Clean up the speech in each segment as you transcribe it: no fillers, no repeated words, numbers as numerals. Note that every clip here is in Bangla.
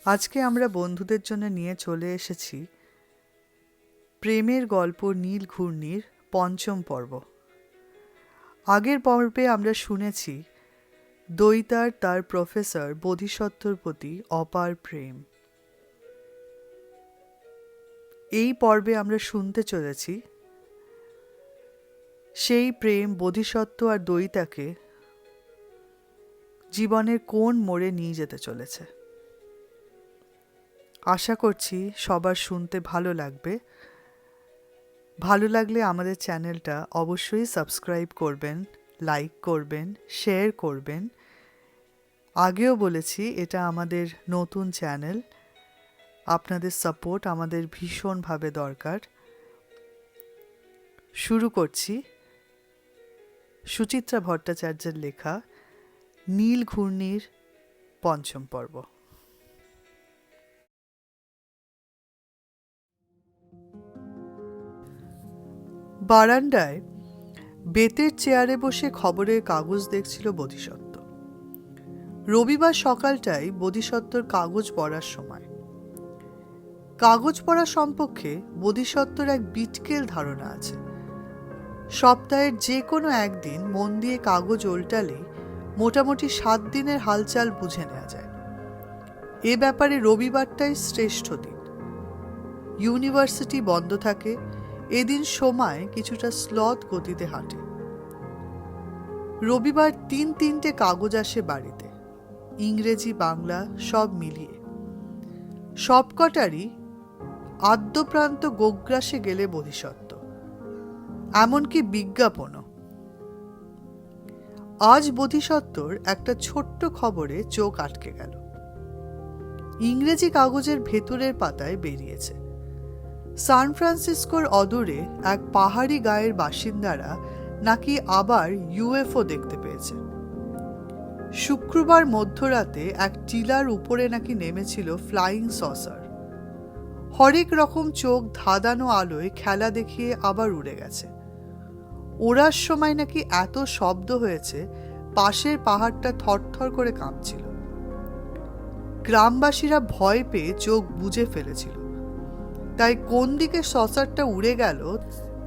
আজকে আমরা বন্ধুদের জন্য নিয়ে চলে এসেছি প্রেমের গল্প নীল ঘূর্ণির পঞ্চম পর্ব। আগের পর্বে আমরা শুনেছি দৈতার তার প্রফেসর বোধিসত্ত্বর প্রতি অপার প্রেম। এই পর্বে আমরা শুনতে চলেছি সেই প্রেম বোধিসত্ত্ব আর দৈতাকে জীবনের কোন মোড়ে নিয়ে যেতে চলেছে। আশা করছি সবার শুনতে ভালো লাগবে। ভালো লাগলে আমাদের চ্যানেলটা অবশ্যই সাবস্ক্রাইব করবেন, লাইক করবেন, শেয়ার করবেন। আগেও বলেছি এটা আমাদের নতুন চ্যানেল, আপনাদের সাপোর্ট আমাদের ভীষণভাবে দরকার। শুরু করছি সুচিত্রা ভট্টাচার্যের লেখা নীল ঘূর্ণির পঞ্চম পর্ব। বারান্দায় বেতের চেয়ারে বসে খবরের কাগজ দেখছিল বোধিসত্ত্ব। রবিবার সকালটাই বোধিসত্ত্বর কাগজ পড়ার সময়। কাগজ পড়া সম্পর্কে বোধিসত্ত্বর এক বিটকেল ধারণা আছে। সপ্তাহের যে কোনো একদিন মন দিয়ে কাগজ ওল্টালেই মোটামুটি 7 দিনের হালচাল বুঝে নেওয়া যায়। এ ব্যাপারে রবিবারটাই শ্রেষ্ঠ দিন। ইউনিভার্সিটি বন্ধ থাকে, এদিন সময় কিছুটা স্লথ গতিতে হাঁটে। রবিবার 3-3টে কাগজ আসে বাড়িতে, ইংরেজি বাংলা সব মিলিয়ে। সবকটারই আদ্যপ্রান্ত গোগ্রাসে গেলে বোধিসত্ত্ব, এমনকি বিজ্ঞাপনও। আজ বোধিসত্ত্বর একটা ছোট্ট খবরে চোখ আটকে গেল। ইংরেজি কাগজের ভেতরের পাতায় বেরিয়েছে সান ফ্রান্সিসকোর অদূরে এক পাহাড়ি গাঁয়ের বাসিন্দারা নাকি আবার ইউএফও দেখতে পেয়েছে। শুক্রবার মধ্যরাতে এক টিলার উপরে নাকি নেমেছিল ফ্লাইং সসার। হরেক রকম চোখ ধাঁধানো আলোয় খেলা দেখিয়ে আবার উড়ে গেছে। ওড়ার সময় নাকি এত শব্দ হয়েছে পাশের পাহাড়টা থরথর করে কাঁপছিল। গ্রামবাসীরা ভয় পেয়ে চোখ বুজে ফেলেছিল, তাই কোন দিকে সসারটা উড়ে গেল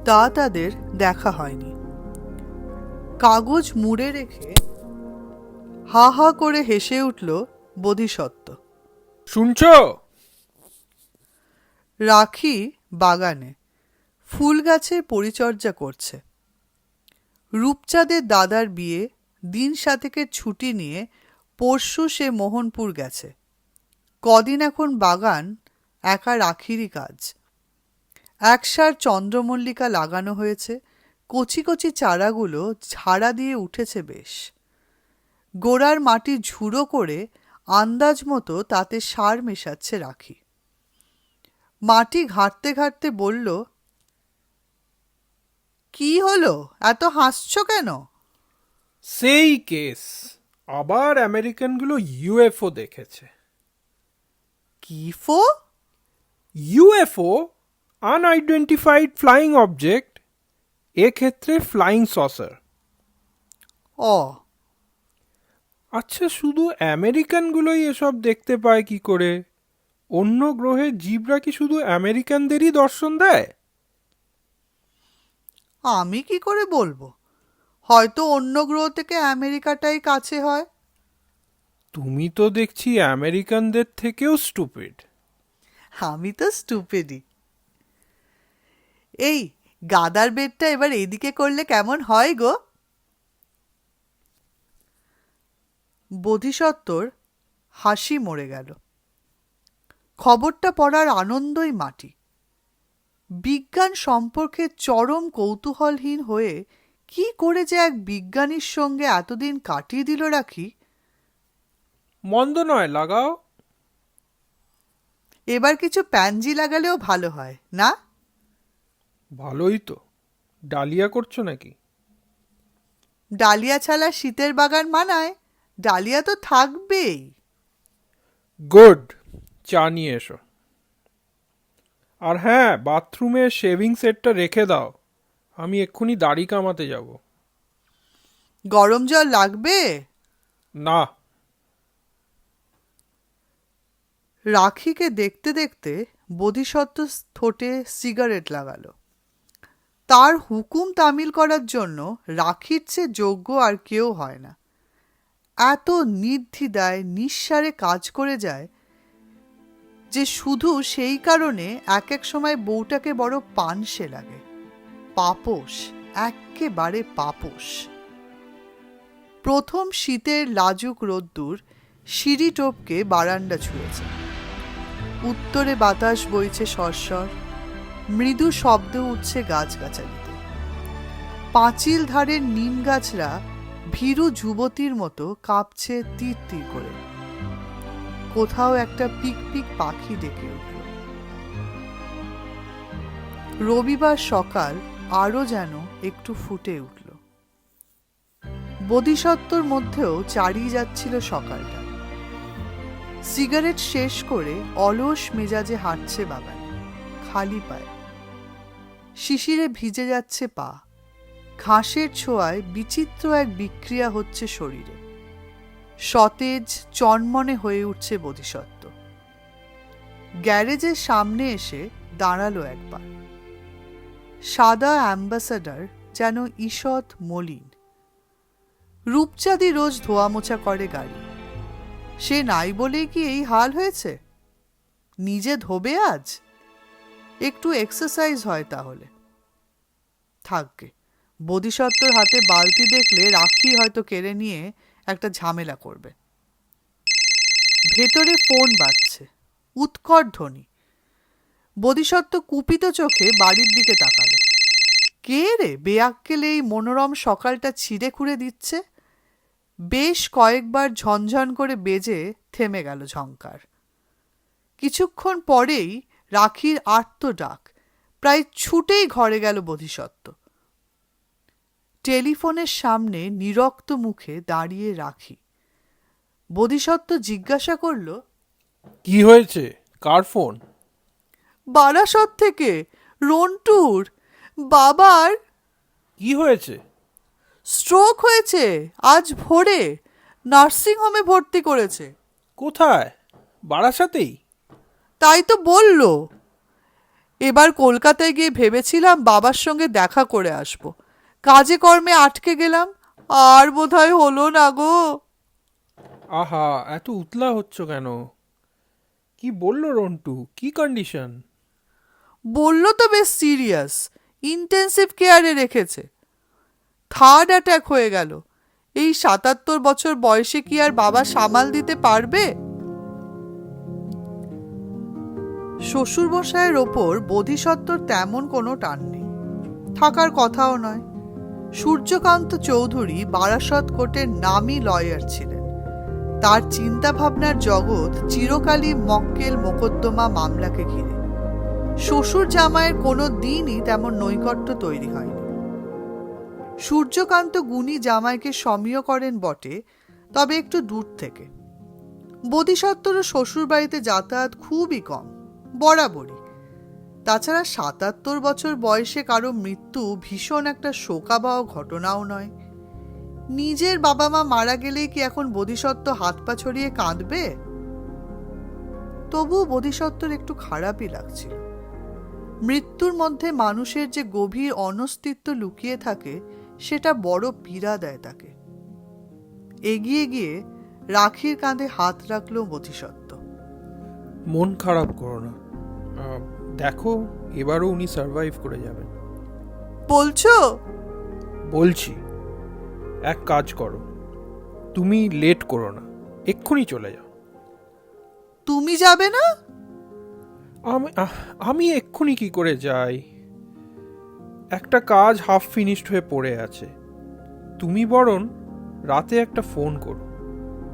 তা তাদের দেখা হয়নি। কাগজ মুড়ে রেখে হা হা করে হেসে উঠল বোধিসত্ত্ব। শুনছো? রাখি বাগানে ফুল গাছের পরিচর্যা করছে। রূপচাঁদের দাদার বিয়ে, দিন 7 ছুটি নিয়ে পরশু সে মোহনপুর গেছে। কদিন এখন বাগান একা রাখিরই কাজ। একসার চন্দ্রমল্লিকা লাগানো হয়েছে, কচি কচি চারাগুলো ঝাড়া দিয়ে উঠেছে বেশ। গোড়ার মাটি ঝুড়ো করে আন্দাজ মতো তাতে সার মেশাচ্ছে রাখি। মাটি ঘাঁটতে ঘাঁটতে বলল, কি হলো, এত হাসছো কেন? সেই কেস, আবার আমেরিকানগুলো ইউএফও দেখেছে। কি ফো? ইউএফও, আনআইডেন্টিফাইড ফ্লাইং অবজেক্ট, এক্ষেত্রে ফ্লাইং সসার। অ আচ্ছা, শুধু আমেরিকানগুলোই এসব দেখতে পায় কি করে? অন্য গ্রহের জীবরা কি শুধু আমেরিকানদেরই দর্শন দেয়? আমি কি করে বলবো, হয়তো অন্য গ্রহ থেকে আমেরিকাটাই কাছে হয়। তুমি তো দেখছি আমেরিকানদের থেকেও স্টুপিড। আমি তো স্টুপিডই। এই গাদার বেডটা এবার এইদিকে করলে কেমন হয় গো? বোধিসত্ত্বর হাসি মরে গেল। খবরটা পড়ার আনন্দই মাটি। বিজ্ঞান সম্পর্কে চরম কৌতূহলহীন হয়ে কি করে যে এক বিজ্ঞানীর সঙ্গে এতদিন কাটিয়ে দিল রাখি। মন্দ নয়, লাগাও। এবার কিছু প্যানজি লাগালেও ভালো হয় না? ভালোই তো। ডালিয়া করছো নাকি? ডালিয়া ছাড়া শীতের বাগান মানায়? ডালিয়া তো থাকবেই। গুড, চা নিয়ে এসো। আর হ্যাঁ, বাথরুমে শেভিং সেটটা রেখে দাও, আমি এক্ষুনি দাড়ি কামাতে যাব। গরম জল লাগবে? না। রাখিকে দেখতে দেখতে বোধিসত্ত্ব ঠোঁটে সিগারেট লাগালো। তার হুকুম তামিল করার জন্য রাখির চেয়ে যোগ্য আর কেউ হয় না। এত নির্দ্বিধায় নিঃসারে কাজ করে যায় যে শুধু সেই কারণে এক এক সময় বউটাকে বড় পানসে লাগে। পাপোশ, এক্কেবারে পাপোশ। প্রথম শীতের লাজুক রোদ্দুর সিঁড়ি টপকে বারান্দা ছুঁয়েছে। উত্তরে বাতাস বইছে সরসর, মৃদু শব্দ উঠছে গাছগাছালিতে। পাঁচিল ধারের নিম গাছরা ভীরু যুবতীর মতো কাঁপছে তীর তীর করে। কোথাও একটা পিক পিক পাখি ডেকে উঠল। রবিবার সকাল আরো যেন একটু ফুটে উঠল। বোধিসত্ত্বর মধ্যেও চারিয়ে যাচ্ছিল সকালটা। সিগারেট শেষ করে অলস মেজাজে হাঁটছে বাগান, খালি পায়ে। শিশিরে ভিজে যাচ্ছে পা। ঘাসের ছোঁয়ায় বিচিত্র এক বিক্রিয়া হচ্ছে শরীরে। সতেজ চনমনে হয়ে উঠছে বোধিসত্ত্ব। গ্যারেজের সামনে এসে দাঁড়ালো একবার। সাদা অ্যাম্বাসাডর যেন ঈষৎ মলিন। রূপচাঁদি রোজ ধোয়া মোছা করে গাড়ি। সে নাই বলেই কি এই হাল হয়েছে? নিজে ধোবে আজ? একটু এক্সারসাইজ হয় তাহলে। থাকবে, বোধিসত্ত্বর হাতে বালতি দেখলে রাখি হয়তো কেড়ে নিয়ে একটা ঝামেলা করবে। ভেতরে ফোন বাজছে, উৎকট ধ্বনি। বোধিসত্ত্ব কুপিত চোখে বাড়ির দিকে তাকালো। কে রে বেয়াক্কেল এই মনোরম সকালটা ছিঁড়ে খুঁড়ে দিচ্ছে? বেশ কয়েকবার ঝনঝন করে বেজে থেমে গেল ঝংকার। কিছুক্ষণ পরেই রাখির আর্ত ডাক। প্রায় ছুটেই ঘরে গেল বোধিসত্ত্ব। টেলিফোনের সামনে নিরক্ত মুখে দাঁড়িয়ে রাখি। বোধিসত্ত্ব জিজ্ঞাসা করল, কি হয়েছে? কার ফোন? বারাসত থেকে, রন্টুর। বাবার কি হয়েছে? স্ট্রোক হয়েছে আজ ভোরে। নার্সিংহোমে ভর্তি করেছে। কোথায়? বারাসাতেই? তাই তো বলল। এবার কলকাতায় গিয়ে ভেবেছিলাম বাবার সঙ্গে দেখা করে আসব। কাজে কর্মে আটকে গেলাম, আর বোধহয় হলো না গো। আহা, এত উতলা হচ্ছ কেন? কি বললো রন্টু? কি কন্ডিশন? বলল তো বেশ সিরিয়াস, ইন্টেন্সিভ কেয়ারে রেখেছে। থার্ড অ্যাটাক হয়ে গেল। এই ৭৭ বছর বয়সে কি আর বাবা সামাল দিতে পারবে? শ্বশুরমশাইয়ের ওপর বোধিসত্ত্বর তেমন কোনো টান নেই, থাকার কথাও নয়। সূর্যকান্ত চৌধুরী বারাসত কোর্টের নামী লয়ার ছিলেন। তার চিন্তাভাবনার জগৎ চিরকালই মক্কেল মোকদ্দমা মামলাকে ঘিরে। শ্বশুর জামাইয়ের কোনো দিনই তেমন নৈকট্য তৈরি হয়নি। সূর্যকান্ত গুণী জামাইকে সমীহ করেন বটে, তবে একটু দূর থেকে। বোধিসত্ত্বরও শ্বশুর বাড়িতে যাতায়াত খুবই কম, বরাবরই। তাছাড়া ৭৭ বছর বয়সে কারো মৃত্যু ভীষণ একটা শোকাবহ ঘটনাও নয়। নিজের বাবা মা মারা গেলেই কি এখন বোধিসত্ত্ব হাত পা ছড়িয়ে কাঁদবে? তবু বোধিসত্ত্বর একটু খারাপই লাগছিল। মৃত্যুর মধ্যে মানুষের যে গভীর অনস্তিত্ব লুকিয়ে থাকে, সেটা বড় পীড়া দেয় তাকে। এগিয়ে গিয়ে রাখির কাঁধে হাত রাখল বোধিসত্ত্ব। মন খারাপ করো না, দেখো এবারও উনি সার্ভাইভ করে যাবেন। বলছো? বলছি। এক কাজ করো, তুমি লেট করো না, এক্ষুনি চলে যাও। তুমি যাবে না? আমি এক্ষুনি কি করে যাই? একটা কাজ হাফ ফিনিশড হয়ে পড়ে আছে। তুমি বরং রাতে একটা ফোন করো।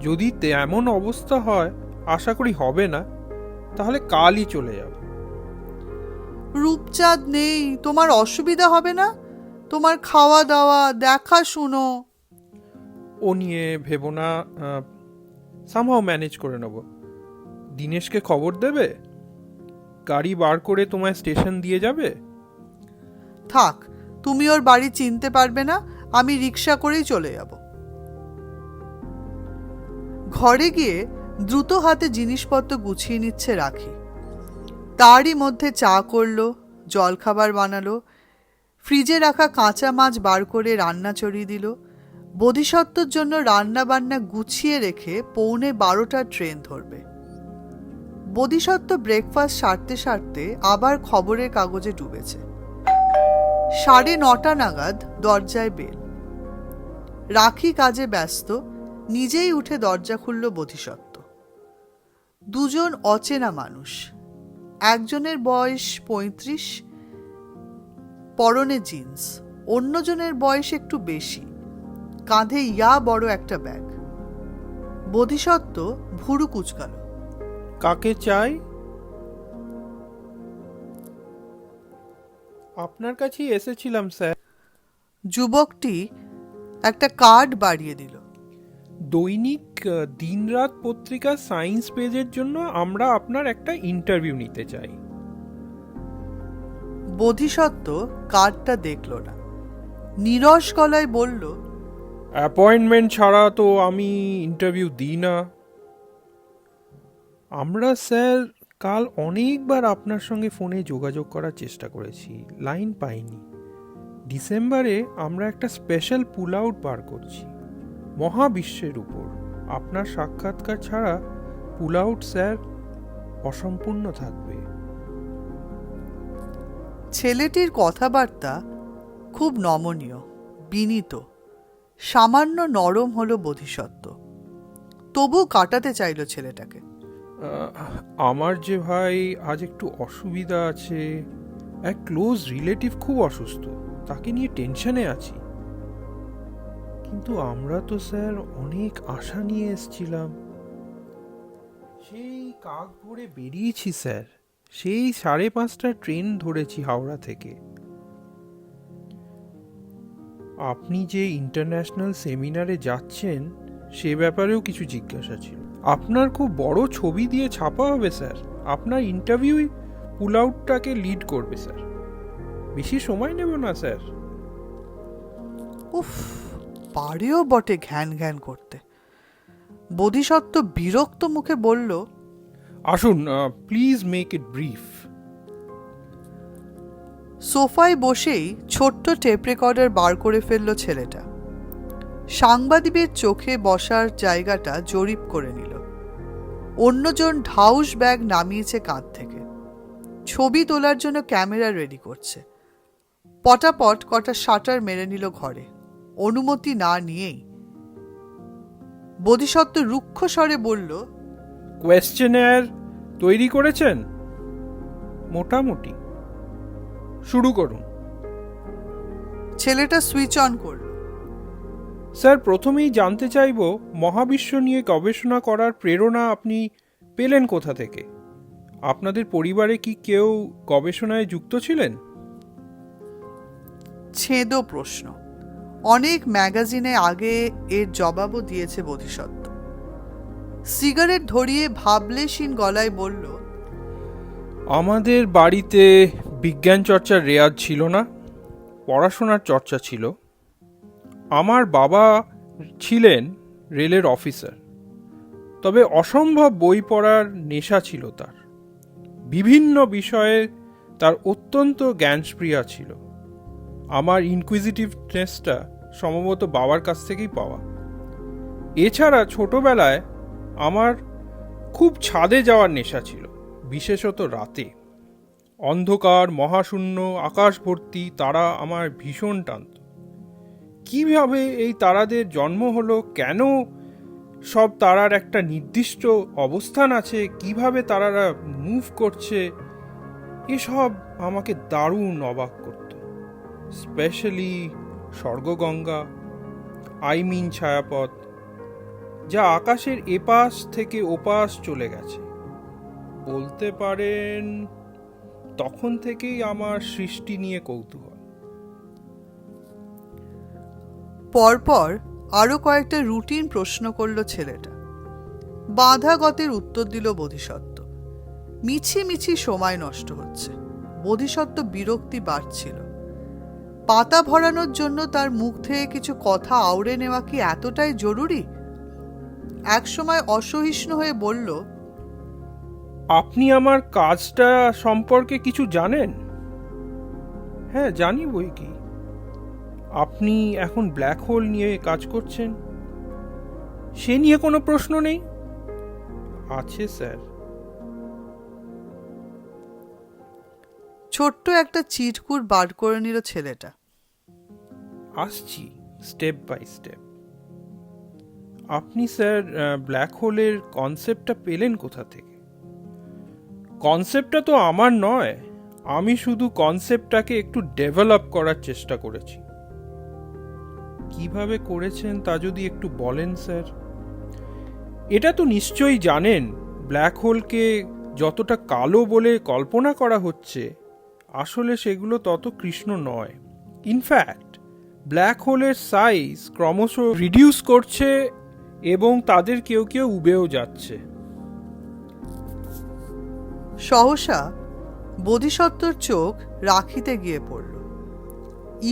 যদি তেমন অবস্থা হয়, আশা করি হবে না, তাহলে কালই চলে যাব। রূপচাঁদ নেই, তোমার অসুবিধা হবে না? তোমার খাওয়া দাওয়া দেখা শুনো। ও নিয়ে ভেবো না, সামহাও ম্যানেজ করে নেব। দিনেশকে খবর দেবে? গাড়ি বার করে তোমায় স্টেশন দিয়ে যাবে। থাক, তুমি ওর বাড়ি চিনতে পারবে না, আমি রিক্সা করেই চলে যাব। ঘরে গিয়ে দ্রুত হাতে জিনিসপত্র গুছিয়ে নিচ্ছে রাখি। তারই মধ্যে চা করলো, জলখাবার বানালো, ফ্রিজে রাখা কাঁচা মাছ বার করে রান্না চড়িয়ে দিল। বোধিসত্ত্বর জন্য রান্না বান্না গুছিয়ে রেখে 11:45 ট্রেন ধরবে। বোধিসত্ত্ব ব্রেকফাস্ট সারতে সারতে আবার খবরের কাগজে ডুবেছে। 9:30 নাগাদ দরজায় বেল। রাখি কাজে ব্যস্ত, নিজেই উঠে দরজা খুলল বোধিসত্ত্ব। দুজন অচেনা মানুষ। একজনের বয়স 35, পরনে জিন্স। অন্যজনের বয়স একটু বেশি, কাঁধে বড় একটা ব্যাগ। বোধিসত্ত্ব ভুরু কুচকাল। কাকে চাই? আপনার কাছেই এসেছিলাম স্যার। যুবকটি একটা কার্ড বাড়িয়ে দিল। দৈনিক দিনরাত পত্রিকা সায়েন্স পেজের জন্য আমরা আপনার একটা ইন্টারভিউ নিতে চাই। বোধিসত্ত্ব কার্ডটা দেখল না, নীরস গলায় বলল, অ্যাপয়েন্টমেন্ট ছাড়া তো আমি ইন্টারভিউ দিই না। আমরা স্যার কাল অনেকবার আপনার সঙ্গে ফোনে যোগাযোগ করার চেষ্টা করেছি, লাইন পাইনি। ডিসেম্বরে আমরা একটা স্পেশাল পুল আউট বার করছি মহাবিশ্বের উপর। আপনার সাক্ষাৎকার ছাড়া পুল আউট স্যার অসম্পূর্ণ থাকবে। ছেলেটির কথাবার্তা খুব নমনীয়, বিনীত, সামান্য নরম হলো বোধিসত্ত্ব। তবু কাটাতে চাইল ছেলেটাকে। আমার যে ভাই আজ একটু অসুবিধা আছে, এক ক্লোজ রিলেটিভ খুব অসুস্থ, তাকে নিয়ে টেনশনে আছি। কিন্তু আমরা তো স্যার অনেক আশা নিয়ে এসেছিলাম। সেই কাক ভরে বেরিয়েছি স্যার, সেই 5:30 ট্রেন ধরেছি হাওড়া থেকে। আপনি যে ইন্টারন্যাশনাল সেমিনারে যাচ্ছেন সে ব্যাপারেও কিছু জিজ্ঞাসা ছিল। আপনার খুব বড় ছবি দিয়ে ছাপা হবে স্যার। আপনার ইন্টারভিউই পুল আউটটাকে লিড করবে স্যার। বেশি সময় নেব না স্যার। উফ, পারেও বটে ঘ্যান ঘ্যান করতে। বোধিসত্ত্ব বিরক্ত মুখে বলল, আসুন, প্লিজ মেক ইট ব্রিফ। সোফায় বসেই ছোট্ট টেপ রেকর্ডার বার করে ফেলল ছেলেটা। সাংবাদিকের চোখে বসার জায়গাটা জরিপ করে নিল। অন্যজন ঢাউস ব্যাগ নামিয়েছে কাঁধ থেকে, ছবি তোলার জন্য ক্যামেরা রেডি করছে। পটাপট কটা শাটার মেরে নিল ঘরে, অনুমতি না নিয়েই। বোধিসত্ত্ব রুক্ষ স্বরে বলল, কোয়েশ্চেনার তৈরি করেছেন? মোটামুটি। শুরু করুন। ছেলেটা সুইচ অন করল। স্যার, প্রথমেই জানতে চাইব মহাবিশ্ব নিয়ে গবেষণা করার প্রেরণা আপনি পেলেন কোথা থেকে? আপনাদের পরিবারে কি কেউ গবেষণায় যুক্ত ছিলেন? ছেদ প্রশ্ন। অনেক ম্যাগাজিনে আগে এর জবাবও দিয়েছে বোধিসত্ত্ব। সিগারেট ধরিয়ে ভাবলেশীন গলায় বলল, আমাদের বাড়িতে বিজ্ঞান চর্চার রেয়াজ ছিল না, পড়াশোনার চর্চা ছিল। আমার বাবা ছিলেন রেলের অফিসার, তবে অসম্ভব বই পড়ার নেশা ছিল তার। বিভিন্ন বিষয়ে তার অত্যন্ত জ্ঞানস্প্রিয়া ছিল। আমার ইনকুইজিটিভনেসটা সম্ভবত বাবার কাছ থেকেই পাওয়া। এছাড়া ছোটবেলায় আমার খুব ছাদে যাওয়ার নেশা ছিল, বিশেষত রাতে। অন্ধকার, মহাশূন্য, আকাশ ভর্তি তারা আমার ভীষণ টানত। কিভাবে এই তারাদের জন্ম হলো, কেন সব তারার একটা নির্দিষ্ট অবস্থান আছে, কিভাবে তারারা মুভ করছে, এসব আমাকে দারুণ অবাক করত। স্পেশালি স্বর্গগঙ্গা, আইমিন ছায়াপথ, যা আকাশের এপাশ থেকে ওপাশ চলে গেছে। বলতে পারেন তখন থেকেই আমার সৃষ্টি নিয়ে কৌতূহল। পরপর আরো কয়েকটা রুটিন প্রশ্ন করল ছেলেটা। বাঁধা গতের উত্তর দিল বোধিসত্ত্ব। মিছি সময় নষ্ট হচ্ছে। বোধিসত্ত্ব বিরক্তি বাড়ছিল। পাতা ভরানোর জন্য তার মুখ থেকে কিছু কথা আউড়ে নেওয়া কি এতটাই জরুরি? একসময় অসহিষ্ণু হয়ে বলল, আপনি আমার কাজটা সম্পর্কে কিছু জানেন? হ্যাঁ, জানি বই কি। আপনি এখন ব্ল্যাক হোল নিয়ে কাজ করছেন, সে নিয়ে কোনো প্রশ্ন নেই। আছে স্যার। ছোট্ট একটা চিটকুট বার করে নিল ছেলেটা। আসছি স্টেপ বাই স্টেপ। আপনি স্যার ব্ল্যাক হোলের কনসেপ্টটা পেলেন কোথা থেকে? কনসেপ্টটা তো আমার নয়, আমি শুধু কনসেপ্টটাকে একটু ডেভেলপ করার চেষ্টা করেছি। কিভাবে করেছেন তা যদি একটু বলেন স্যার। এটা তো নিশ্চয়ই জানেন, ব্ল্যাক হোলকে যতটা কালো বলে কল্পনা করা হচ্ছে, আসলে সেগুলো তত কৃষ্ণ নয়। ইনফ্যাক্ট ব্ল্যাক হোলের সাইজ ক্রমশ রিডিউস করছে এবং তাদের কেউ কেউ উবেও যাচ্ছে। সহসা বোধিসত্ত্বর চোখ রাখিতে গিয়ে পড়ল।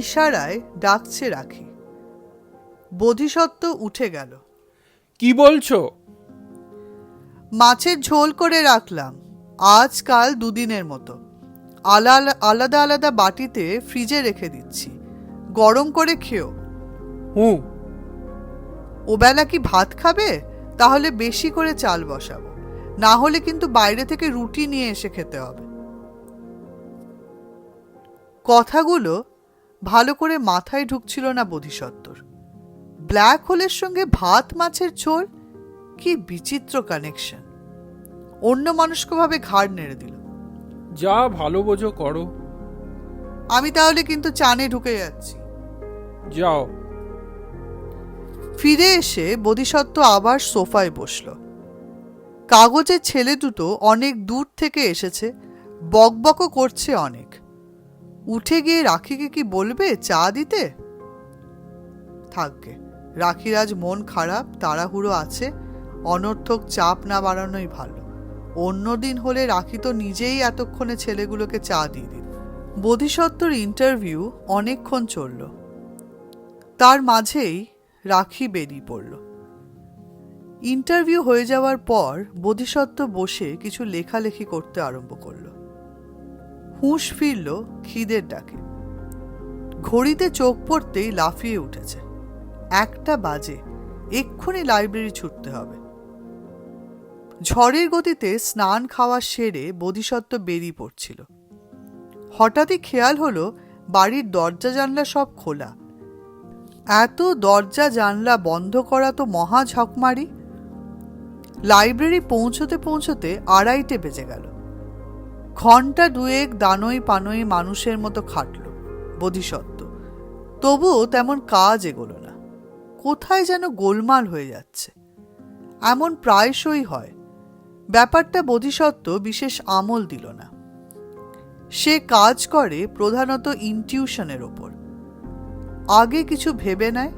ইশারায় ডাকছে রাখি। বোধিসত্ত্ব উঠে গেল। কি বলছো? মাছের ঝোল করে রাখলাম, আজকাল দুদিনের মতো। আলাদা আলাদা বাটিতে ফ্রিজে রেখে দিচ্ছি, গরম করে খেও। হুঁ। ওবেলা কি ভাত খাবে? তাহলে বেশি করে চাল বসাবো, না হলে কিন্তু বাইরে থেকে রুটি নিয়ে এসে খেতে হবে। কথাগুলো ভালো করে মাথায় ঢুকছিল না বোধিসত্ত্বর। ব্ল্যাক হোলের সঙ্গে ভাত মাছের ঝোল, কি বিচিত্র কানেকশন। অন্য মানুষভাবে ঘাড় নেড়ে দিল। যা ভালো বোঝো করো। আমি তাহলে কিন্তু চানে ঢুকে যাচ্ছি। যাও। ফিরে এসে বোধিসত্ত্ব আবার সোফায় বসল। কাগজের ছেলে দুটো অনেক দূর থেকে এসেছে, বকবকও করছে অনেক। উঠে গিয়ে রাখিকে কি বলবে চা দিতে? থাকবে, রাখির আজ মন খারাপ, তাড়াহুড়ো আছে, অনর্থক চাপ না বাড়ানোই ভালো। অন্যদিন হলে রাখি তো নিজেই এতক্ষণে ছেলেগুলোকে চা দিয়ে দিত। বোধিসত্ত্বর ইন্টারভিউ অনেকক্ষণ চলল। তার মাঝেই রাখি বেরিয়ে পড়ল। ইন্টারভিউ হয়ে যাওয়ার পর বোধিসত্ত্ব বসে কিছু লেখালেখি করতে আরম্ভ করল। হুঁশ ফিরল খিদের ডাকে। ঘড়িতে চোখ পড়তেই লাফিয়ে উঠেছে। 1টা বাজে, এক্ষুনি লাইব্রেরি ছুটতে হবে। ঝড়ের গতিতে স্নান খাওয়া সেরে বোধিসত্ত্ব বেরিয়ে পড়ছিল। হঠাৎই খেয়াল হলো বাড়ির দরজা জানলা সব খোলা। এত দরজা জানলা বন্ধ করা তো মহা ঝকমারি। লাইব্রেরি পৌঁছতে পৌঁছতে 2:30 বেজে গেল। ঘন্টা 2 দানই পানই মানুষের মতো খাটল বোধিসত্ত্ব, তবুও তেমন কাজ এগোলো না। কোথায় যেন গোলমাল হয়ে যাচ্ছে। এমন প্রায়শই হয়। ব্যাপারটা বোধিসত্ত্ব বিশেষ আমল দিল না। সে কাজ করে প্রধানত ইনটিউশনের ওপর। আগে কিছু ভেবে নেয়,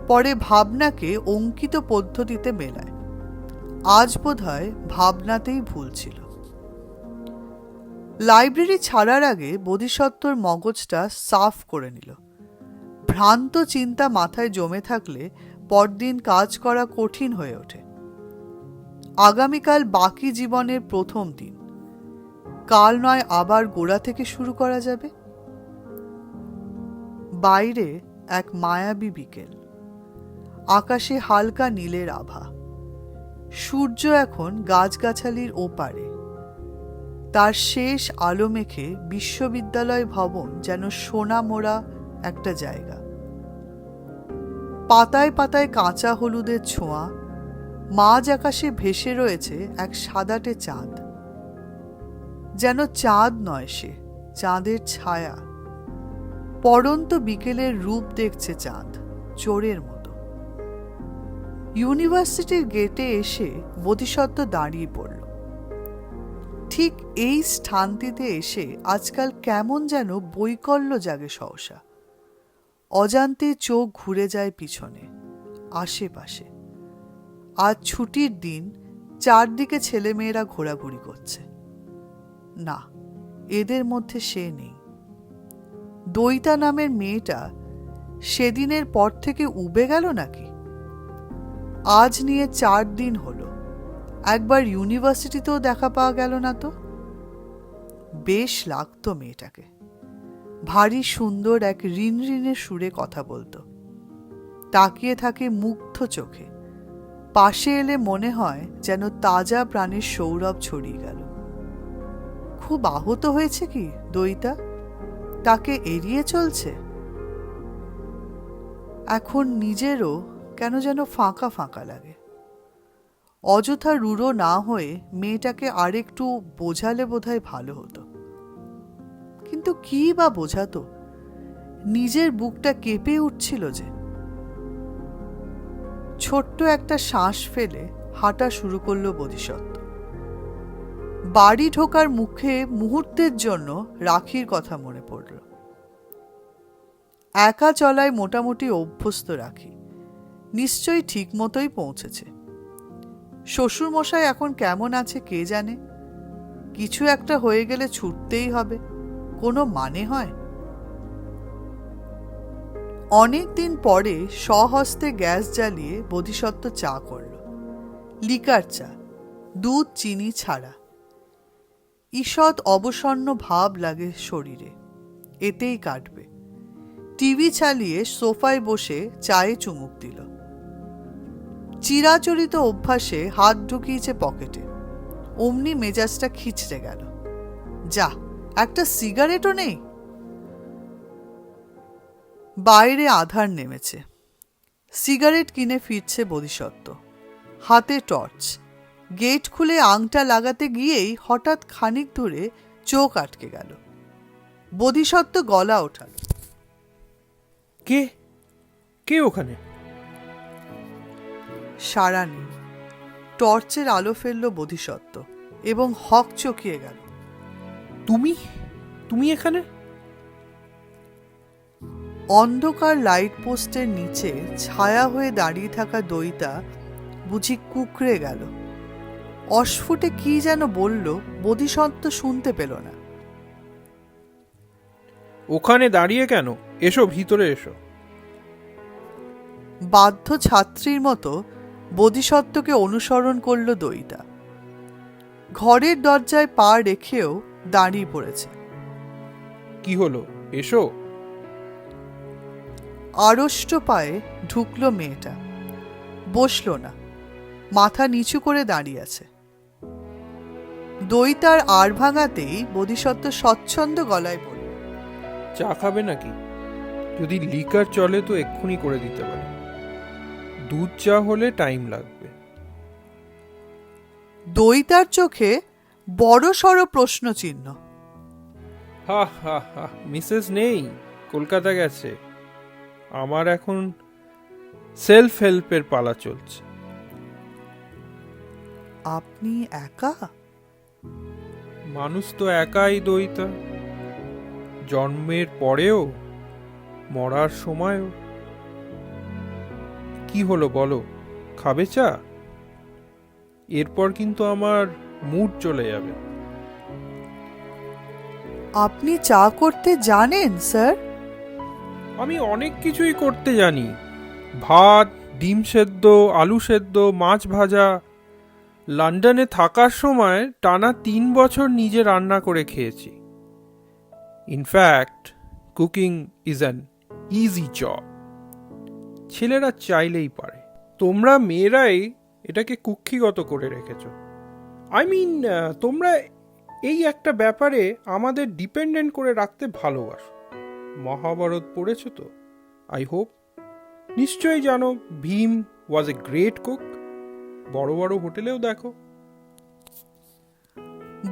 পরে ভাবনাকে অঙ্কিত পদ্ধতিতে মেলায়। আজ বোধহয় ভাবনাতেই ভুল ছিল। লাইব্রেরি ছাড়ার আগে বোধিসত্ত্বর মগজটা সাফ করে নিল। ভ্রান্ত চিন্তা মাথায় জমে থাকলে পরদিন কাজ করা কঠিন হয়ে ওঠে। আগামীকাল বাকি জীবনের প্রথম দিন। কাল নয় আবার গোড়া থেকে শুরু করা যাবে। বাইরে এক মায়াবী বিকেল। আকাশে হালকা নীলের আভা। সূর্য এখন গাছগাছালির ওপারে। তার শেষ আলো মেখে বিশ্ববিদ্যালয় ভবন যেন সোনা মোড়া একটা জায়গা। পাতায় পাতায় কাঁচা হলুদের ছোঁয়া। মাঝ আকাশে ভেসে রয়েছে এক সাদাটে চাঁদ। যেন চাঁদ নয়, সে চাঁদের ছায়া। পড়ন্ত বিকেলের রূপ দেখছে চাঁদ, চোরের মতো। ইউনিভার্সিটির গেটে এসে বোধিসত্ত্ব দাঁড়িয়ে পড়ল। ঠিক এই স্থানটিতে এসে আজকাল কেমন যেন বৈকল্য জাগে সহসা। অজান্তে চোখ ঘুরে যায় পিছনে, আশেপাশে। আজ ছুটির দিন, চারদিকে ছেলেমেয়েরা ঘোরাঘুরি করছে। না, এদের মধ্যে সে নেই। দইতা নামের মেয়েটা সেদিনের পর থেকে উবে গেল নাকি? আজ নিয়ে 4 দিন হলো, একবার ইউনিভার্সিটিতেও দেখা পাওয়া গেল না তো। বেশ লাগতো মেয়েটাকে, ভারী সুন্দর, এক ঋণঋণের সুরে কথা বলতো, তাকিয়ে থাকে মুগ্ধ চোখে, পাশে এলে মনে হয় যেন তাজা প্রাণের সৌরভ ছড়িয়ে গেল। খুব আহত হয়েছে কি দইতা? তাকে এড়িয়ে চলছে? এখন নিজেরও কেন যেন ফাঁকা ফাঁকা লাগে। অযথা রূঢ় না হয়ে মেয়েটাকে আরেকটু বোঝালে বোধহয় ভালো হতো, কিন্তু কি বা বোঝাতো? নিজের বুকটা কেঁপে উঠছিল যে। ছোট্ট একটা শ্বাস ফেলে হাঁটা শুরু করলো বোধিসত্ত্ব। বাড়ি ঢোকার মুখে মুহূর্তের জন্য রাখির কথা মনে পড়ল। একা চলায় মোটামুটি অভ্যস্ত রাখি, নিশ্চয়ই ঠিক মতোই পৌঁছেছে। শ্বশুরমশাই এখন কেমন আছে কে জানে। কিছু একটা হয়ে গেলে ছুটতেই হবে, কোনো মানে হয়? অনেকদিন পরে স্বহস্তে গ্যাস জ্বালিয়ে বোধিসত্ত্ব চা করল, লিকার চা, দুধ চিনি ছাড়া। ঈষৎ অবসন্ন ভাব লাগে শরীরে, এতেই কাটবে। টিভি চালিয়ে সোফায় বসে চায়ে চুমুক দিল। চিরাচরিত অভ্যাসে হাত ঢুকিয়েছে পকেটে, অমনি মেজাজটা খিচড়ে গেল। যা, একটা সিগারেটও নেই। বাইরে আধার নেমেছে, সিগারেট কিনে ফিরছে বোধিসত্ত্ব, হাতে টর্চ। গেট খুলে আংটা লাগাতে গিয়েই হঠাৎ খানিক দূরে চোখ আটকে গেল। বোধিসত্ত্ব গলা ওঠাল। কে কে ওখানে? সাড়া নেই। টর্চের আলো ফেলল বোধিসত্ত্ব এবং হক চকিয়ে গেল। তুমি তুমি এখানে? অন্ধকার লাইট পোস্টের নিচে ছায়া হয়ে দাঁড়িয়ে থাকা দইতা বুঝি কুকড়ে গেল। অস্ফুটে কি যেন বলল, বোধিসত্ত্ব শুনতে পেল না। ওখানে দাঁড়িয়ে কেন? এসো, ভিতরে এসো। বাধ্য ছাত্রীর মতো বোধিসত্ত্বকে অনুসরণ করল দইতা। ঘরের দরজায় পা রেখেও দাঁড়িয়ে পড়েছে। কি হলো, এসো। আড়ষ্ট পায়ে ঢুকল মেয়েটা, বসল না, মাথা নিচু করে দাঁড়িয়ে আছে। দইতার আর ভাঙাতেই বোধিসত্ত্ব স্বচ্ছন্দ গলায় বলল, চা খাবে নাকি? যদি লিকার চলে তো এক্ষুনি করে দিতে পারি। দুধ চা হলে টাইম লাগবে। দইতার চোখে বড় সড় প্রশ্ন চিহ্ন। হা হা হা, মিসেস নেই, কলকাতা গেছে। আমার এখন সেলফ হেল্পের পালা চলছে। আপনি একা? মানুষ তো একাই দইতা, জন্মের পরেও, মরার সময়ও। কি হলো বলো, খাবে চা? এরপর কিন্তু আমার মুড চলে যাবে। আপনি চা করতে জানেন স্যার? আমি অনেক কিছুই করতে জানি। ভাত, ডিম সেদ্ধ, আলু সেদ্ধ, মাছ ভাজা। লন্ডনে থাকার সময় টানা 3 বছর নিজে রান্না করে খেয়েছি। In fact cooking is an easy job. ছেলেরা চাইলেই পারে, তোমরা মেয়েরাই এটাকে কুক্ষিগত করে রেখেছ। আই মিন, তোমরা এই একটা ব্যাপারে আমাদের ডিপেন্ডেন্ট করে রাখতে ভালোবাসো। মহাভারত পড়েছ তো, আই হোপ। নিশ্চয়ই জানো ভীম ওয়াজ এ গ্রেট কুক। বড় বড় হোটেলেও দেখো।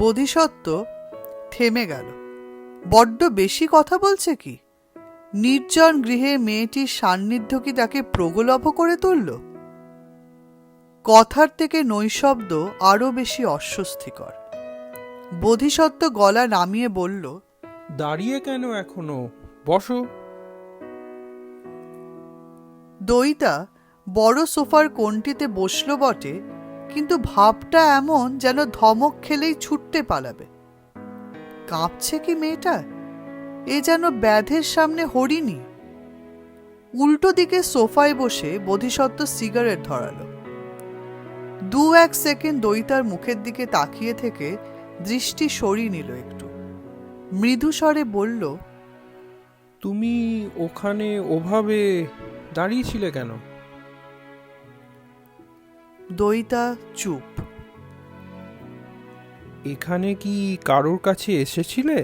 বোধিসত্ত্ব থেমে গেল। বড্ড বেশি কথা বলছে কি? নির্জন গৃহে মেয়েটির সান্নিধ্য কি তাকে প্রগলভ করে তুলল? কথার থেকে নৈশব্দ আরো বেশি অস্বস্তিকর। বোধিসত্ত্ব গলা নামিয়ে বলল, দাঁড়িয়ে কেন এখনো? বসো। দইতা বড় সোফার কোণটিতে বসল বটে, কিন্তু ভাবটা এমন যেন ধমক খেলেই ছুটতে পালাবে। কাঁপছে কি মেয়েটা? এ যেন ব্যাধের সামনে হরিণী। উল্টো দিকে সোফায় বসে বোধিসত্ত্ব সিগারেট ধরালো। 2-1 সেকেন্ড দইতার মুখের দিকে তাকিয়ে থেকে দৃষ্টি সরিয়ে নিল একটু। মৃদু স্বরে বলল, তুমি ওখানে ওভাবে দাঁড়িয়েছিলে কেন? দইতা চুপ। এখানে কি কারোর কাছে এসেছিলে?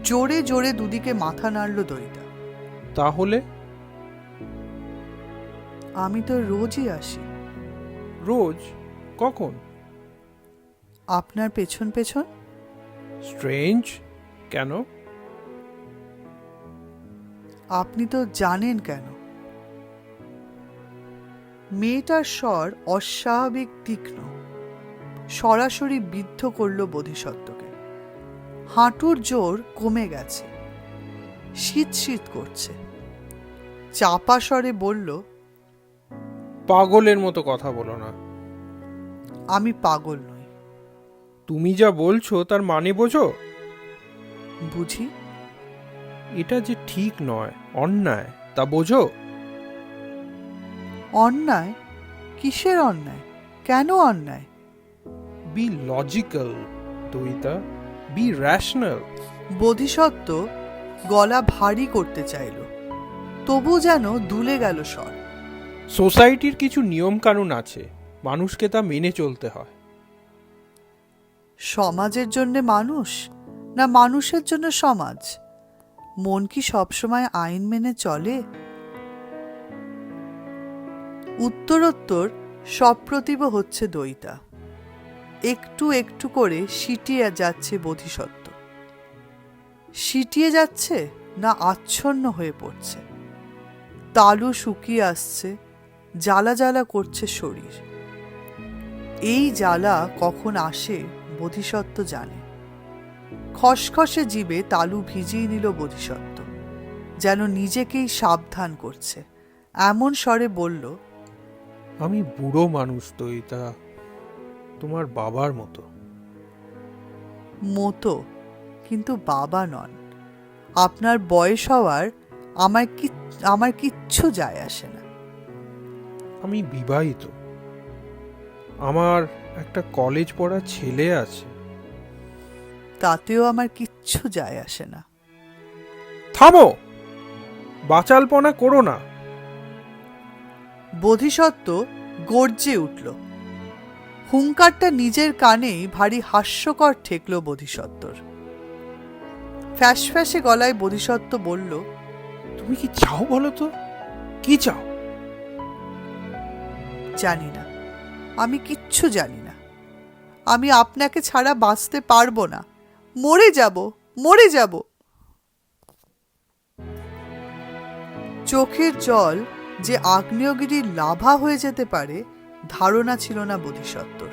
জোরে জোরে দুদিকে মাথা নাড়ল দইতা। তাহলে? আমি তো রোজই আসি। রোজ? কখন? আপনার পেছন পেছন। স্ট্রেঞ্জ। কেন? আপনি তো জানেন কেন। মেয়েটার স্বর অস্বাভাবিক তীক্ষ্ণ, সরাসরি বিদ্ধ করল বোধিসত্ত্বকে। হাঁটুর জোর কমে গেছে, শীত শীত করছে। চাপা স্বরে বলল, পাগলের মতো কথা বলো না। আমি পাগল নই। তুমি যা বলছো তার মানে বোঝো? বুঝি। এটা যে ঠিক নয়, অন্যায়, তা বোঝো? অন্যায়? কিসের অন্যায়? কেন অন্যায়? বি লজিক্যাল দইতা, বি র্যাশনাল। বোধিসত্ত্ব গলা ভারী করতে চাইল, তবু যেন দুলে গেল স্বর। সোসাইটির কিছু নিয়ম কানুন আছে, মানুষকে তা মেনে চলতে হয়। সমাজের জন্য মানুষ, না মানুষের জন্য সমাজ? মন কি সবসময় আইন মেনে চলে? উত্তরোত্তর সপ্রতিভ হচ্ছে দইতা। একটু একটু করে সিটিয়ে যাচ্ছে বোধিসত্ত্ব। সিটিয়ে যাচ্ছে না আচ্ছন্ন হয়ে পড়ছে? তালু শুকিয়ে আসছে, জ্বালা জ্বালা করছে শরীর। এই জ্বালা কখন আসে বোধিসত্ত্ব জানে। খসখসে জিভে তালু ভিজিয়ে নিল বোধিসত্ত্ব, যেন নিজেকেই সাবধান করছে। এমন স্বরে বলল, আমি বুড়ো মানুষ দইতা, তোমার বাবার মতো। মতো, কিন্তু বাবা নন। আপনার বয়স হওয়ার আমার কিচ্ছু যায় আসে না। আমি বিবাহিত, আমার একটা কলেজ পড়া ছেলে আছে। তাতেও আমার কিচ্ছু যায় আসে না। থামো, বাচালপনা করো না। বোধিসত্ত্ব গর্জে উঠল। হুঙ্কারটা নিজের কানেই ভারী হাস্যকর ঠেকল বোধিসত্ত্বর। ফ্যাসফ্যাসে গলায় বোধিসত্ত্ব বলল, তুমি কি চাও বলো তো? কি চাও? জানি না, আমি কিচ্ছু জানি না। আমি আপনাকে ছাড়া বাঁচতে পারবো না। মরে যাব, মরে যাব। চোখের জল যে আগ্নেয়গিরির লাভা হয়ে যেতে পারে ধারণা ছিল না বোধিসত্ত্বর।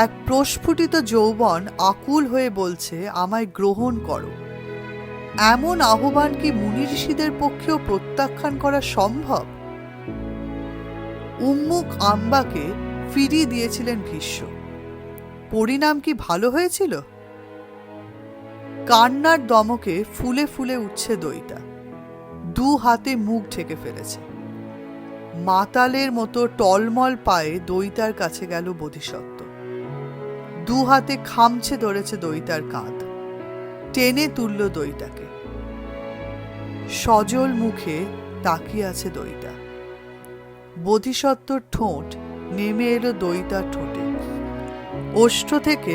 এক প্রস্ফুটিত যৌবন আকুল হয়ে বলছে, আমায় গ্রহণ করো। এমন আহ্বান কি মুনি ঋষিদের পক্ষেও প্রত্যাখ্যান করা সম্ভব? উম্মুক আম্বাকে ফিরিয়ে দিয়েছিলেন ভীষ্ম। পরিণাম কি ভালো হয়েছিল? কান্নার দমকে ফুলে ফুলে উঠছে দইতা। 2 হাতে মুখ ঢেকে ফেলেছে। মাতালের মতো টলমল পায়ে দইতার কাছে গেল বোধিসত্ত্ব। 2 হাতে খামছে ধরেছে দইতার কাঁধ, টেনে তুলল দইতাকে। সজল মুখে তাকিয়ে আছে দইতা। বোধিসত্ত্বর ঠোঁট নেমে এলো দইতার ঠোঁটে। ওষ্ঠ থেকে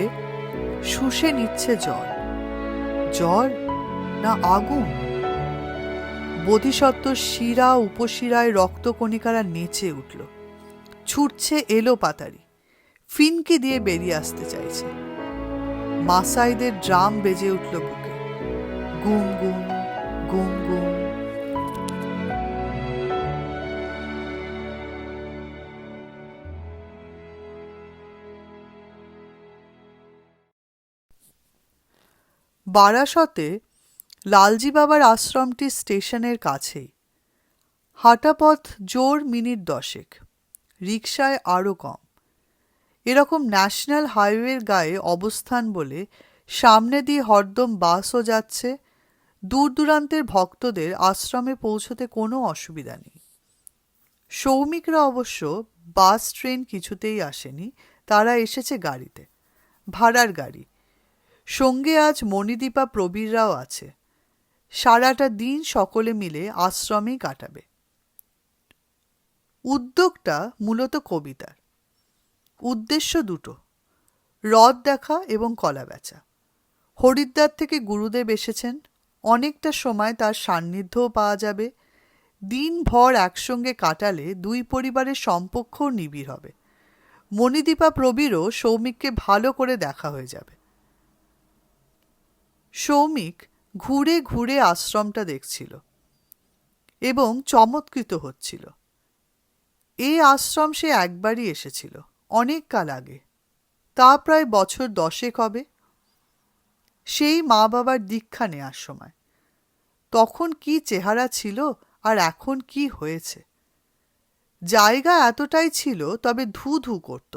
শুষে নিচ্ছে জল। জল না আগুন? বোধিসত্ত্বর শিরা উপশিরায় রক্তকণিকারা নেচে উঠল, ছুটছে এলো পাতারি, ফিনকি দিয়ে বেরিয়ে আসতে চাইছে। মাসাইদের ড্রাম বেজে উঠল বুকে, গুম গুম গুম গুম। বারাসতে লালজি বাবার আশ্রমটি স্টেশনের কাছেই। হাঁটা পথ জোর মিনিট 10। রিকশায় আরও কম। এরকম ন্যাশনাল হাইওয়ের গায়ে অবস্থান বলে সামনে দিয়ে হরদম বাসও যাচ্ছে। দূর দূরান্তের ভক্তদের আশ্রমে পৌঁছতে কোনো অসুবিধা নেই। সৌমিকরা অবশ্য বাস ট্রেন কিছুতেই আসেনি, তারা এসেছে গাড়িতে, ভাড়ার গাড়ি। সঙ্গে আজ মণিদীপা প্রবীররাও আছে। সারাটা দিন সকলে মিলে আশ্রমেই কাটাবে। উদ্যোগটা মূলত কবিতার। উদ্দেশ্য দুটো, হ্রদ দেখা এবং কলা বেচা। হরিদ্বার থেকে গুরুদেব এসেছেন, অনেকটা সময় তার সান্নিধ্যও পাওয়া যাবে। দিনভর একসঙ্গে কাটালে দুই পরিবারের সম্পর্কও নিবিড় হবে। মণিদীপা প্রবীরও সৌমিককে ভালো করে দেখা হয়ে যাবে। সৌমিক ঘুরে ঘুরে আশ্রমটা দেখছিল এবং চমৎকৃত হচ্ছিল। এই আশ্রম সে একবারই এসেছিল, অনেক কাল আগে, তা প্রায় বছর 10 হবে। সেই মা বাবার দীক্ষা নেওয়ার সময়। তখন কি চেহারা ছিল আর এখন কি হয়েছে। জায়গা এতটাই ছিল, তবে ধু ধু করত।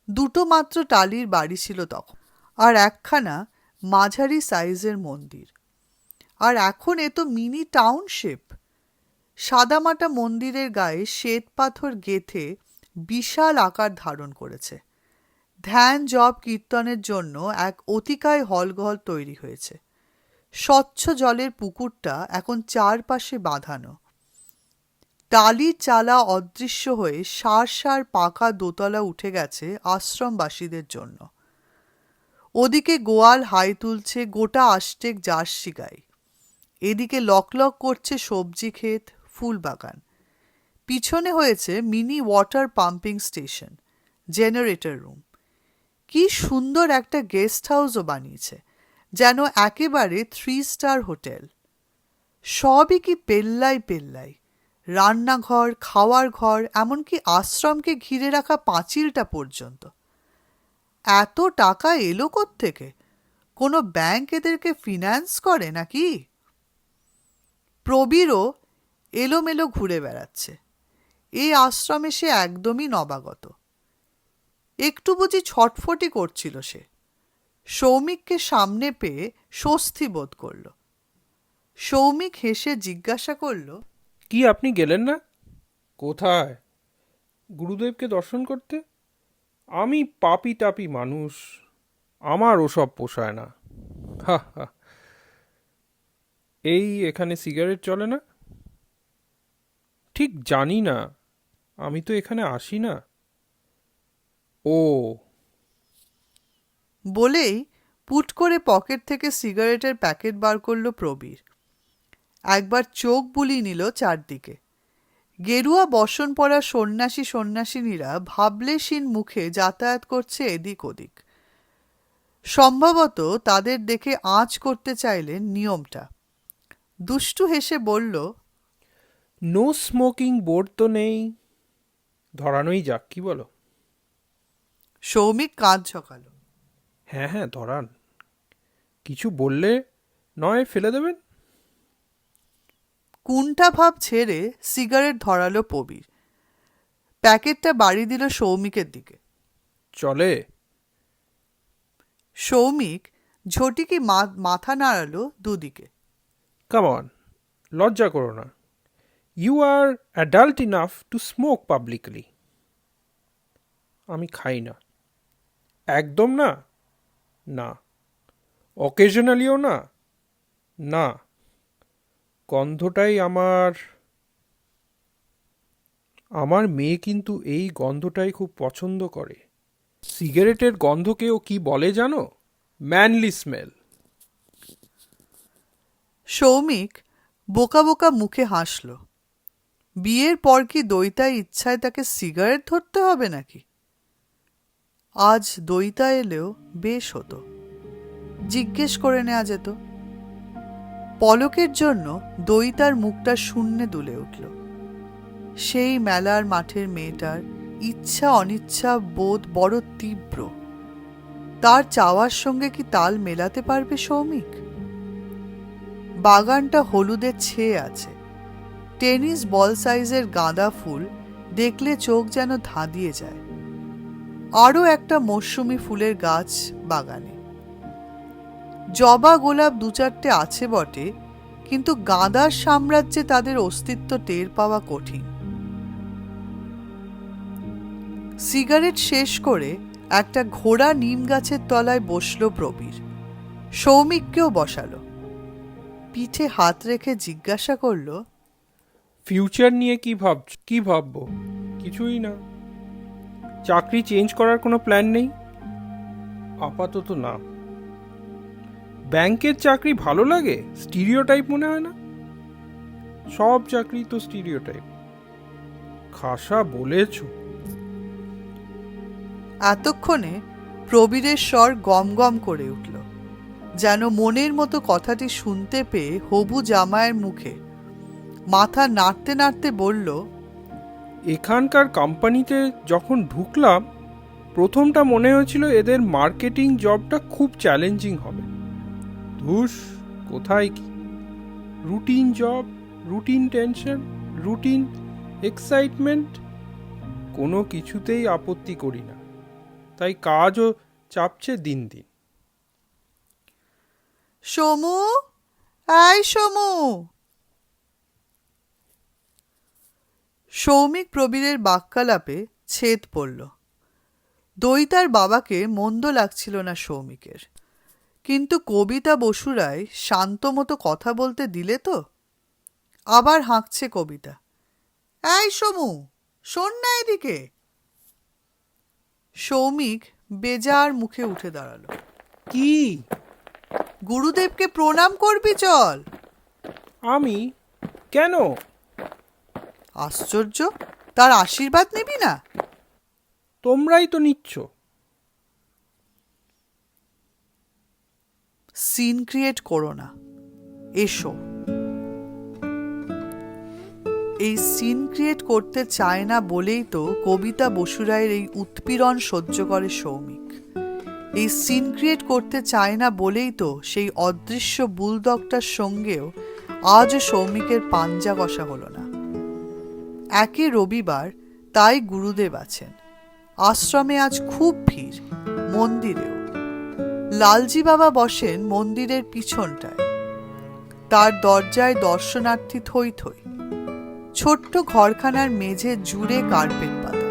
দুটো মাত্র টালির বাড়ি ছিল তখন, আর একখানা মাঝারি সাইজের মন্দির। আর এখন এ তো মিনি টাউনশিপ। সাদামাটা মন্দিরের গায়ে শ্বেত পাথর গেঁথে বিশাল আকার ধারণ করেছে। ধ্যান জপ কীর্তনের জন্য এক অতিকায় হলঘর তৈরি হয়েছে। স্বচ্ছ জলের পুকুরটা এখন চারপাশে বাঁধানো। টালির চালা অদৃশ্য হয়ে সার সার পাকা দোতলা উঠে গেছে আশ্রমবাসীদের জন্য। ওদিকে গোয়াল হাই তুলছে গোটা আষ্টেক জার্সি গাই। এদিকে লকলক করছে সবজি ক্ষেত, ফুল বাগান। পিছনে হয়েছে mini water pumping station, generator room. কি সুন্দর একটা গেস্ট হাউসও বানিয়েছে, যেন একেবারে 3 স্টার হোটেল। সবই কি পেল্লাই পেল্লাই, রান্নাঘর, খাওয়ার ঘর, এমনকি আশ্রমকে ঘিরে রাখা পাঁচিলটা পর্যন্ত। এত টাকা এলো কোত্থেকে? কোনো ব্যাংক এদেরকে ফিন্যান্স করে নাকি? প্রবীরও এলোমেলো ঘুরে বেড়াচ্ছে। এই আশ্রমে সে একদমই নবাগত। একটু বুঝি ছটফটি করছিল সে। সৌমিককে সামনে পেয়ে স্বস্তি বোধ করল। সৌমিক হেসে জিজ্ঞাসা করল, কি আপনি গেলেন না? কোথায়? গুরুদেবকে দর্শন করতে? আমি পাপি টাপি মানুষ, আমার ওসব পোষায় না। হা হা। এই এখানে সিগারেট চলে না? ঠিক জানি না, আমি তো এখানে আসি না। ও বলেই পুট করে পকেট থেকে সিগারেটের প্যাকেট বার করল প্রবীর। একবার চোখ বুলিয়ে নিল চারদিকে। গেরুয়া বসন পরা সন্ন্যাসী সন্ন্যাসিনীরা ভাবলেশীন মুখে যাতায়াত করছে এদিক ওদিক। সম্ভবত তাদের দেখে আঁচ করতে চাইলেন নিয়মটা। দুষ্টু হেসে বলল, নো স্মোকিং বোর্ড তো নেই, ধরানোই যাক, কি বলো? সৌমিক কাঁধ ঝোঁকাল। হ্যাঁ হ্যাঁ, ধরান। কিছু বললে নয় ফেলে দেবেন। কুণ্ঠা ভাব ছেড়ে সিগারেট ধরালো প্রবীর। প্যাকেটটা বাড়ি দিল সৌমিকের দিকে। চলে? সৌমিক ঝটিকে মাথা নাড়ালো দুদিকে। কাম অন, লজ্জা করো না। You are adult enough to smoke publicly. আমি খাই না, একদম না। না, অকেশনালিও না। না, গন্ধটাই আমার মেয়ে কিন্তু এই গন্ধটাই খুব পছন্দ করে। সিগারেটের গন্ধকেও কি বলে জানো? Manly smell. সৌমিক বোকা বোকা মুখে হাসল। বিয়ের পর কি দইতার ইচ্ছায় তাকে সিগারেট ধরতে হবে নাকি? আজ দইতা এলেও বেশ হতো, জিজ্ঞেস করে নেওয়া যেত। পলকের জন্য দইতার মুখটা শূন্যে দুলে উঠল। সেই মেলার মাঠের মেয়েটার ইচ্ছা অনিচ্ছা বোধ বড় তীব্র। তার চাওয়ার সঙ্গে কি তাল মেলাতে পারবে সৌমিক? বাগানটা হলুদে ছেয়ে আছে। টেনিস বল সাইজের গাঁদা ফুল দেখলে চোখ যেন ধাঁধিয়ে যায়। আরও একটা মৌসুমি ফুলের গাছ বাগানে। জবা গোলাপ 2-4টে আছে বটে, কিন্তু গাঁদার সাম্রাজ্যে তাদের অস্তিত্ব টের পাওয়া কঠিন। সিগারেট শেষ করে একটা ঘোড়া নিম গাছের তলায় বসল প্রবীর। সৌমিককেও বসালো। পিঠে হাত রেখে জিজ্ঞাসা করল, ফিউচার নিয়ে কি ভাববো? কিছুই না। চাকরি চেঞ্জ করার কোনো প্ল্যান নেই? আপাতত না। ব্যাংকের চাকরি ভালো লাগে? স্টিরিওটাইপ মনে হয় না? সব চাকরি তো স্টিরিওটাইপ। খাসা বলেছ। এতক্ষণে প্রবীরের স্বর গম গম করে উঠল, যেন মনের মতো কথাটি শুনতে পেয়ে হবু জামাইয়ের মুখে। মাথা নাড়তে নাড়তে বলল, এখানকার কোম্পানিতে যখন ঢুকলাম প্রথমটা মনে হয়েছিল এদের মার্কেটিং জবটা খুব চ্যালেঞ্জিং হবে। ধুস, কোথায় কি! Routine job, routine tension, routine excitement. কোনো কিছুতেই আপত্তি করি না, তাই কাজও চাপছে দিন দিন। সমু, আয় সমু। সৌমিক প্রবীরের বাক্যালাপে ছেদ পড়ল। দইতার বাবাকে মন্দ লাগছিল না সৌমিকের, কিন্তু কবিতা বসুরায় শান্ত মতো কথা বলতে দিলে তো। আবার হাঁকছে কবিতা, এই সমু, শোন না এদিকে। সৌমিক বেজার মুখে উঠে দাঁড়ালো। কি? গুরুদেবকে প্রণাম করবি চল। আমি? কেন? আশ্চর্য, তার আশীর্বাদ নিবি না? তোমরাই তো নিচ্ছ। সিন ক্রিয়েট করো না, এসো। এই সিন ক্রিয়েট করতে চায় না বলেই তো কবিতা বসুরায়ের এই উৎপীড়ন সহ্য করে সৌমিক। এই সিন ক্রিয়েট করতে চায় না বলেই তো সেই অদৃশ্য বুলডগটার সঙ্গেও আজও সৌমিকের পাঞ্জা কষা হলো না। একই রবিবার, তাই গুরুদেব আছেন। আশ্রমে আজ খুব ভিড়, মন্দিরেও। লালজি বাবা বসেন মন্দিরের পিছনটায়। তার দরজায় দর্শনার্থী থই থই। ছোট্ট ঘরখানার মেঝে জুড়ে কার্পেট পাতা।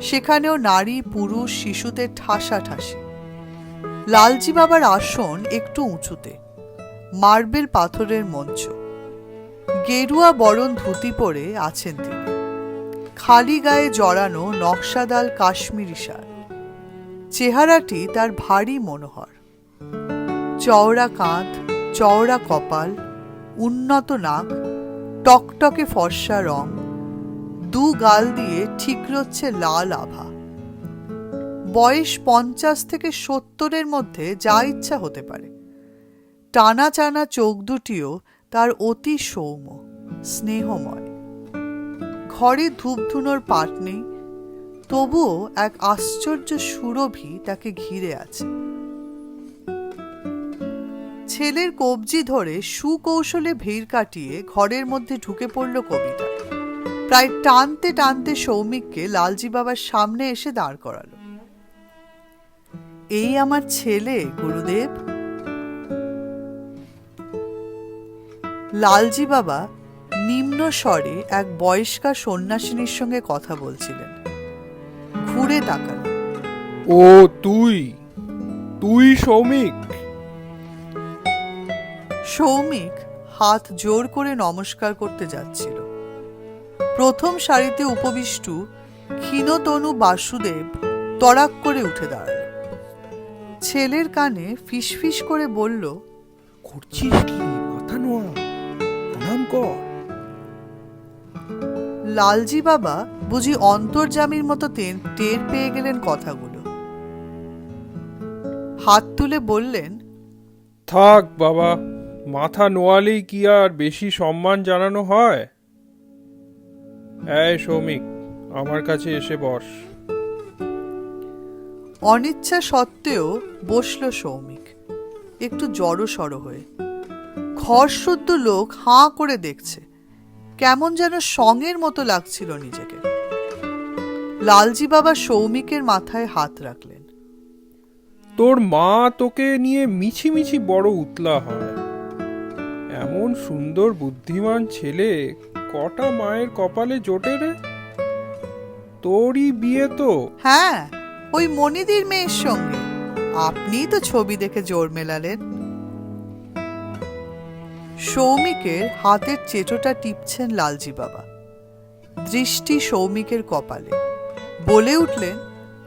সেখানেও নারী পুরুষ শিশুদের ঠাসাঠাসি। লালজি বাবার আসন একটু উঁচুতে, মার্বেল পাথরের মঞ্চ। গেরুয়া বরণ ধুতি পরে আছেন তিনি। খালি গায়ে জড়ানো নকশাদাল কাশ্মীরি শাল। চেহারাটি তার ভারী মনোহর। চওড়া কাঁধ, চওড়া কপাল, উন্নত নাক, টকটকে ফর্সা রং, দু গাল দিয়ে ঠিকরোচ্ছে লাল আভা। বয়স 50 থেকে 70-এর মধ্যে যা ইচ্ছা হতে পারে। টানা চানা চোখ দুটিও তার অতি সৌম্য, স্নেহময়। ঘরে ধূপধুনোর পাট নেই, তবুও এক আশ্চর্য সুরভি তাকে ঘিরে আছে। ছেলের কবজি ধরে সুকৌশলে ভিড় কাটিয়ে ঘরের মধ্যে ঢুকে পড়ল কবিতা। প্রায় টানতে টানতে সৌমিককে লালজি বাবার সামনে এসে দাঁড় করালো। এই আমার ছেলে গুরুদেব। লালজি বাবা নিম্ন স্বরে এক বয়স্কা সন্ন্যাসিনীর সঙ্গে কথা বলছিলেন। ঘুরে তাকাল। ও তুই তুই সৌমিক? সৌমিক হাত জোর করে নমস্কার করতে যাচ্ছিল। প্রথম সারিতে উপবিষ্টু ক্ষীণতনু বাসুদেব তড়াক করে উঠে দাঁড়াল। ছেলের কানে ফিসফিস করে বলল, করছিস কি? মাথা নোয়া, প্রণাম কর। লালজি বাবা বুঝি অন্তর্যামীর মতো টের পেয়ে গেলেন কথাগুলো। হাত তুলে বললেন, থাক বাবা, মাথা নোয়ালেই কি আর বেশি সম্মান জানানো হয়? এই সৌমিক, আমার কাছে এসে বস। অনিচ্ছা সত্ত্বেও বসল সৌমিক, একটু জড়সড় হয়ে। ঘরশুদ্ধ লোক হাঁ করে দেখছে, কেমন যেন সঙের মতো লাগছিল নিজেকে। লালজি বাবা সৌমিকের মাথায় হাত রাখলেন। তোর মা তোকে নিয়ে মিছিমিছি বড় উতলা হয়। এমন সুন্দর বুদ্ধিমান ছেলে কটা মায়ের কপালে জোটে রে? তোরই বিয়ে তো? হ্যাঁ, ওই মনিদির মেয়ের সঙ্গে। আপনিই তো ছবি দেখে জোর মেলালেন। সৌমিকের হাতের চেটোটা টিপছেন লালজি বাবা। দৃষ্টি সৌমিকের কপালে। বলে উঠলেন,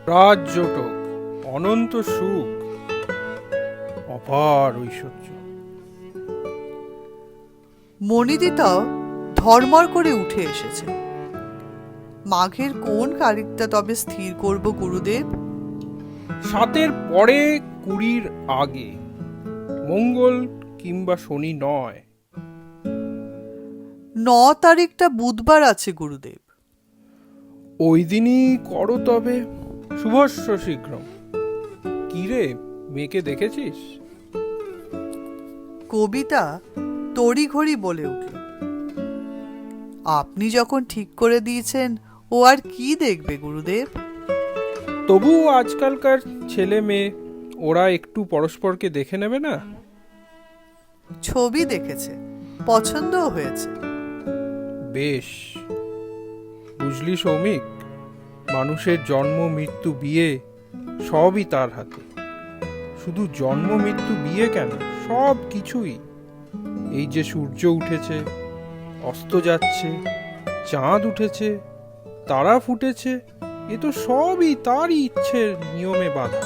রাজজোটক, অনন্ত সুখ, অপার ঐশ্বর্য। মনিদিতাও ধর্মর করে উঠে এসেছে। মাঘের কোন তারিখটা তবে স্থির করব গুরুদেব? 7-এর পরে 20-র আগে, মঙ্গল কিংবা শনি নয়। 9 তারিখটা বুধবার আছে গুরুদেব। ওই দিনই করো তবে। শুভস্য শীঘ্র। কি রে, মেয়েকে দেখেছিস? কবিতা তড়িঘড়ি বলে উঠল, আপনি যখন ঠিক করে দিয়েছেন, ও আর কি দেখবে গুরুদেব? তবুও আজকালকার ছেলে মেয়ে, ওরা একটু পরস্পরকে দেখে নেবে না? ছবি দেখেছে, পছন্দও হয়েছে। বেশ। বুঝলি সৌমিক, মানুষের জন্ম মৃত্যু বিয়ে সবই তার হাতে। শুধু জন্ম মৃত্যু বিয়ে কেন, সব কিছুই। এই যে সূর্য উঠেছে, অস্ত যাচ্ছে, চাঁদ উঠেছে, তারা ফুটেছে, এ তো সবই তারই ইচ্ছের নিয়মে বাঁধা।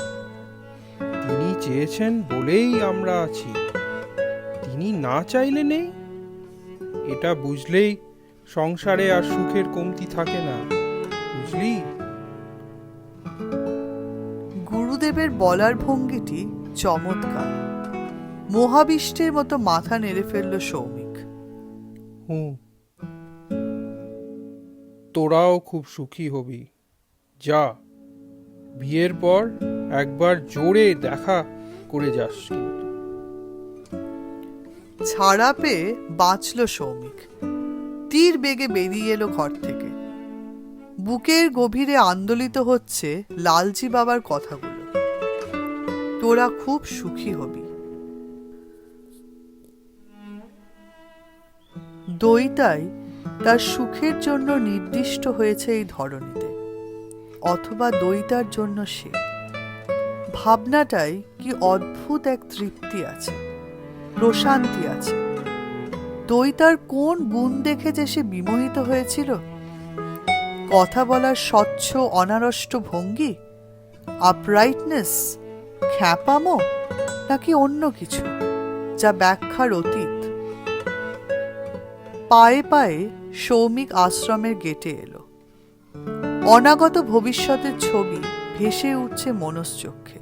তিনি চেয়েছেন বলেই আমরা আছি, তিনি না চাইলে নেই। এটা বুঝলেই সংসারে আর সুখের কমতি থাকে না, বুঝলি? গুরুদেবের বলার ভঙ্গিটি চমৎকার। মহাবিষ্টের মতো মাথা নেড়ে ফেলল সৌমিক। হুঁ, তোরাও খুব সুখী হবি। যা, বিয়ের পর একবার জোরে দেখা করে যাস কিন্তু। ছাড়া পেয়ে বাঁচল সৌমিক। তীর বেগে বেরিয়ে এলো ঘর থেকে। বুকের গভীরে আন্দোলিত হচ্ছে লালজি বাবার কথাগুলো। তোরা খুব সুখী হবি। দইটাই তার সুখের জন্য নির্দিষ্ট হয়েছে এই ধরনীতে, অথবা দইটার জন্য সে। ভাবনাটাই কি অদ্ভুত এক তৃপ্তি আছে, প্রশান্তি আছে। দইটার কোন গুণ দেখে যে সে বিমোহিত হয়েছিল? কথা বলার স্বচ্ছ অনাড়ষ্ট ভঙ্গি, আপরাইটনেস, খ্যাপামো, নাকি অন্য কিছু যা ব্যাখ্যার অতীত? পায়ে পায়ে সৌমিক আশ্রমের গেটে এলো। অনাগত ভবিষ্যতের ছবি ভেসে উঠছে মনশ্চক্ষে।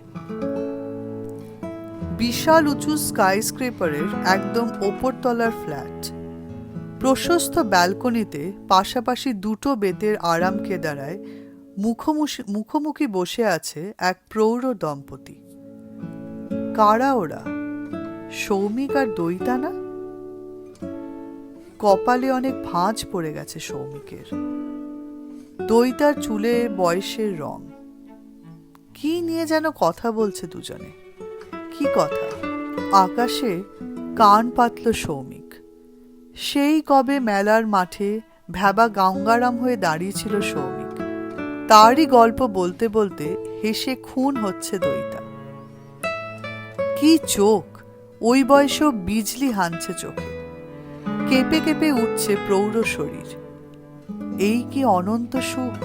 বিশাল উঁচু স্কাইস্ক্রেপারের একদম ওপরতলার ফ্ল্যাট। প্রশস্ত ব্যালকনিতে পাশাপাশি দুটো বেতের আরাম কেদারায় মুখোমুখি বসে আছে এক প্রৌঢ় দম্পতি। কারা ওরা? সৌমিক আর দইতা না? কপালে অনেক ভাঁজ পড়ে গেছে সৌমিকের। দইতার চুলে বয়সের রং। কি নিয়ে যেন কথা বলছে দুজনে। কি কথা? আকাশে কান পাতল সৌমিক। সেই কবে মেলার মাঠে ভ্যাবা গঙ্গারাম হয়ে দাঁড়িয়েছিল সৌমিক। তারই গল্প বলতে বলতে হেসে খুন হচ্ছে দইতা। কি চোখ! ওই বয়সেও বিজলি হানছে চোখে। কেঁপে কেঁপে উঠছে প্রৌঢ় শরীর। এই কি অনন্ত সুখ!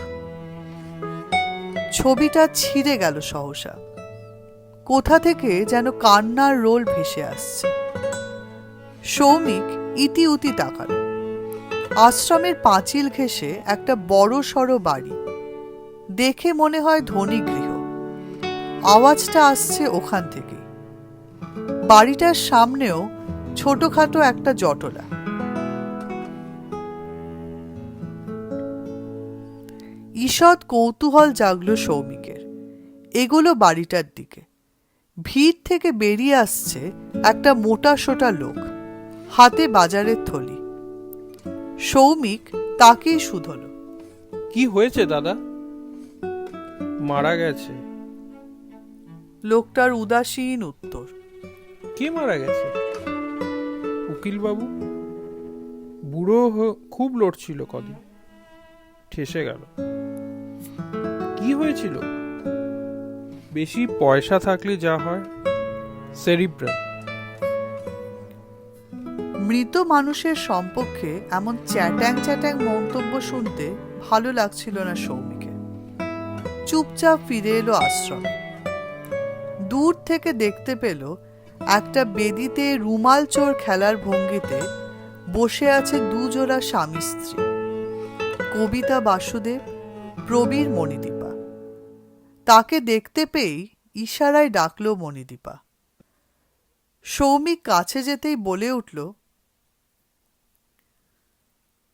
ছবিটা ছিঁড়ে গেল সহসা। কোথা থেকে যেন কান্নার রোল ভেসে আসছে। সৌমিক ইতি উতি তাকাল। আশ্রমের পাঁচিল ঘেঁষে একটা বড় সড়ো বাড়ি। দেখে মনে হয় ধনী গৃহ। আওয়াজটা আসছে ওখান থেকে। বাড়িটার সামনেও ছোটখাটো একটা জটলা। ঈষৎ কৌতূহল জাগল সৌমিকের। এগুলো বাড়িটার দিকে। ভিড় থেকে বেরিয়ে আসছে একটা মোটা সোটা লোক, হাতে বাজারের থলি। সৌমিক তাকেই শুধল। কি হয়েছে দাদা? মারা গেছে। লোকটার উদাসীন উত্তর। কে মারা গেছে? উকিল বাবু। বুড়ো খুব লড়ছিল কদিন, ঠেসে গেল। হয়েছিল? বেশি পয়সা থাকলে যা হয়, সেরিব্রাম। মৃত মানুষের সম্পর্কে এমন চ্যাটাং চ্যাটাং মন্তব্য শুনতে ভালো লাগছিল না সৌমিকে। চুপচাপ ফিরে এলো আশ্রমে। দূর থেকে দেখতে পেল একটা বেদিতে রুমাল চোর খেলার ভঙ্গিতে বসে আছে দুজোড়া স্বামী স্ত্রী, কবিতা বাসুদেব, প্রবীর মণিদীপা। তাকে দেখতে পেয়েই ইশারায় ডাকল মণিদীপা। সৌমিক কাছে যেতেই বলে উঠল,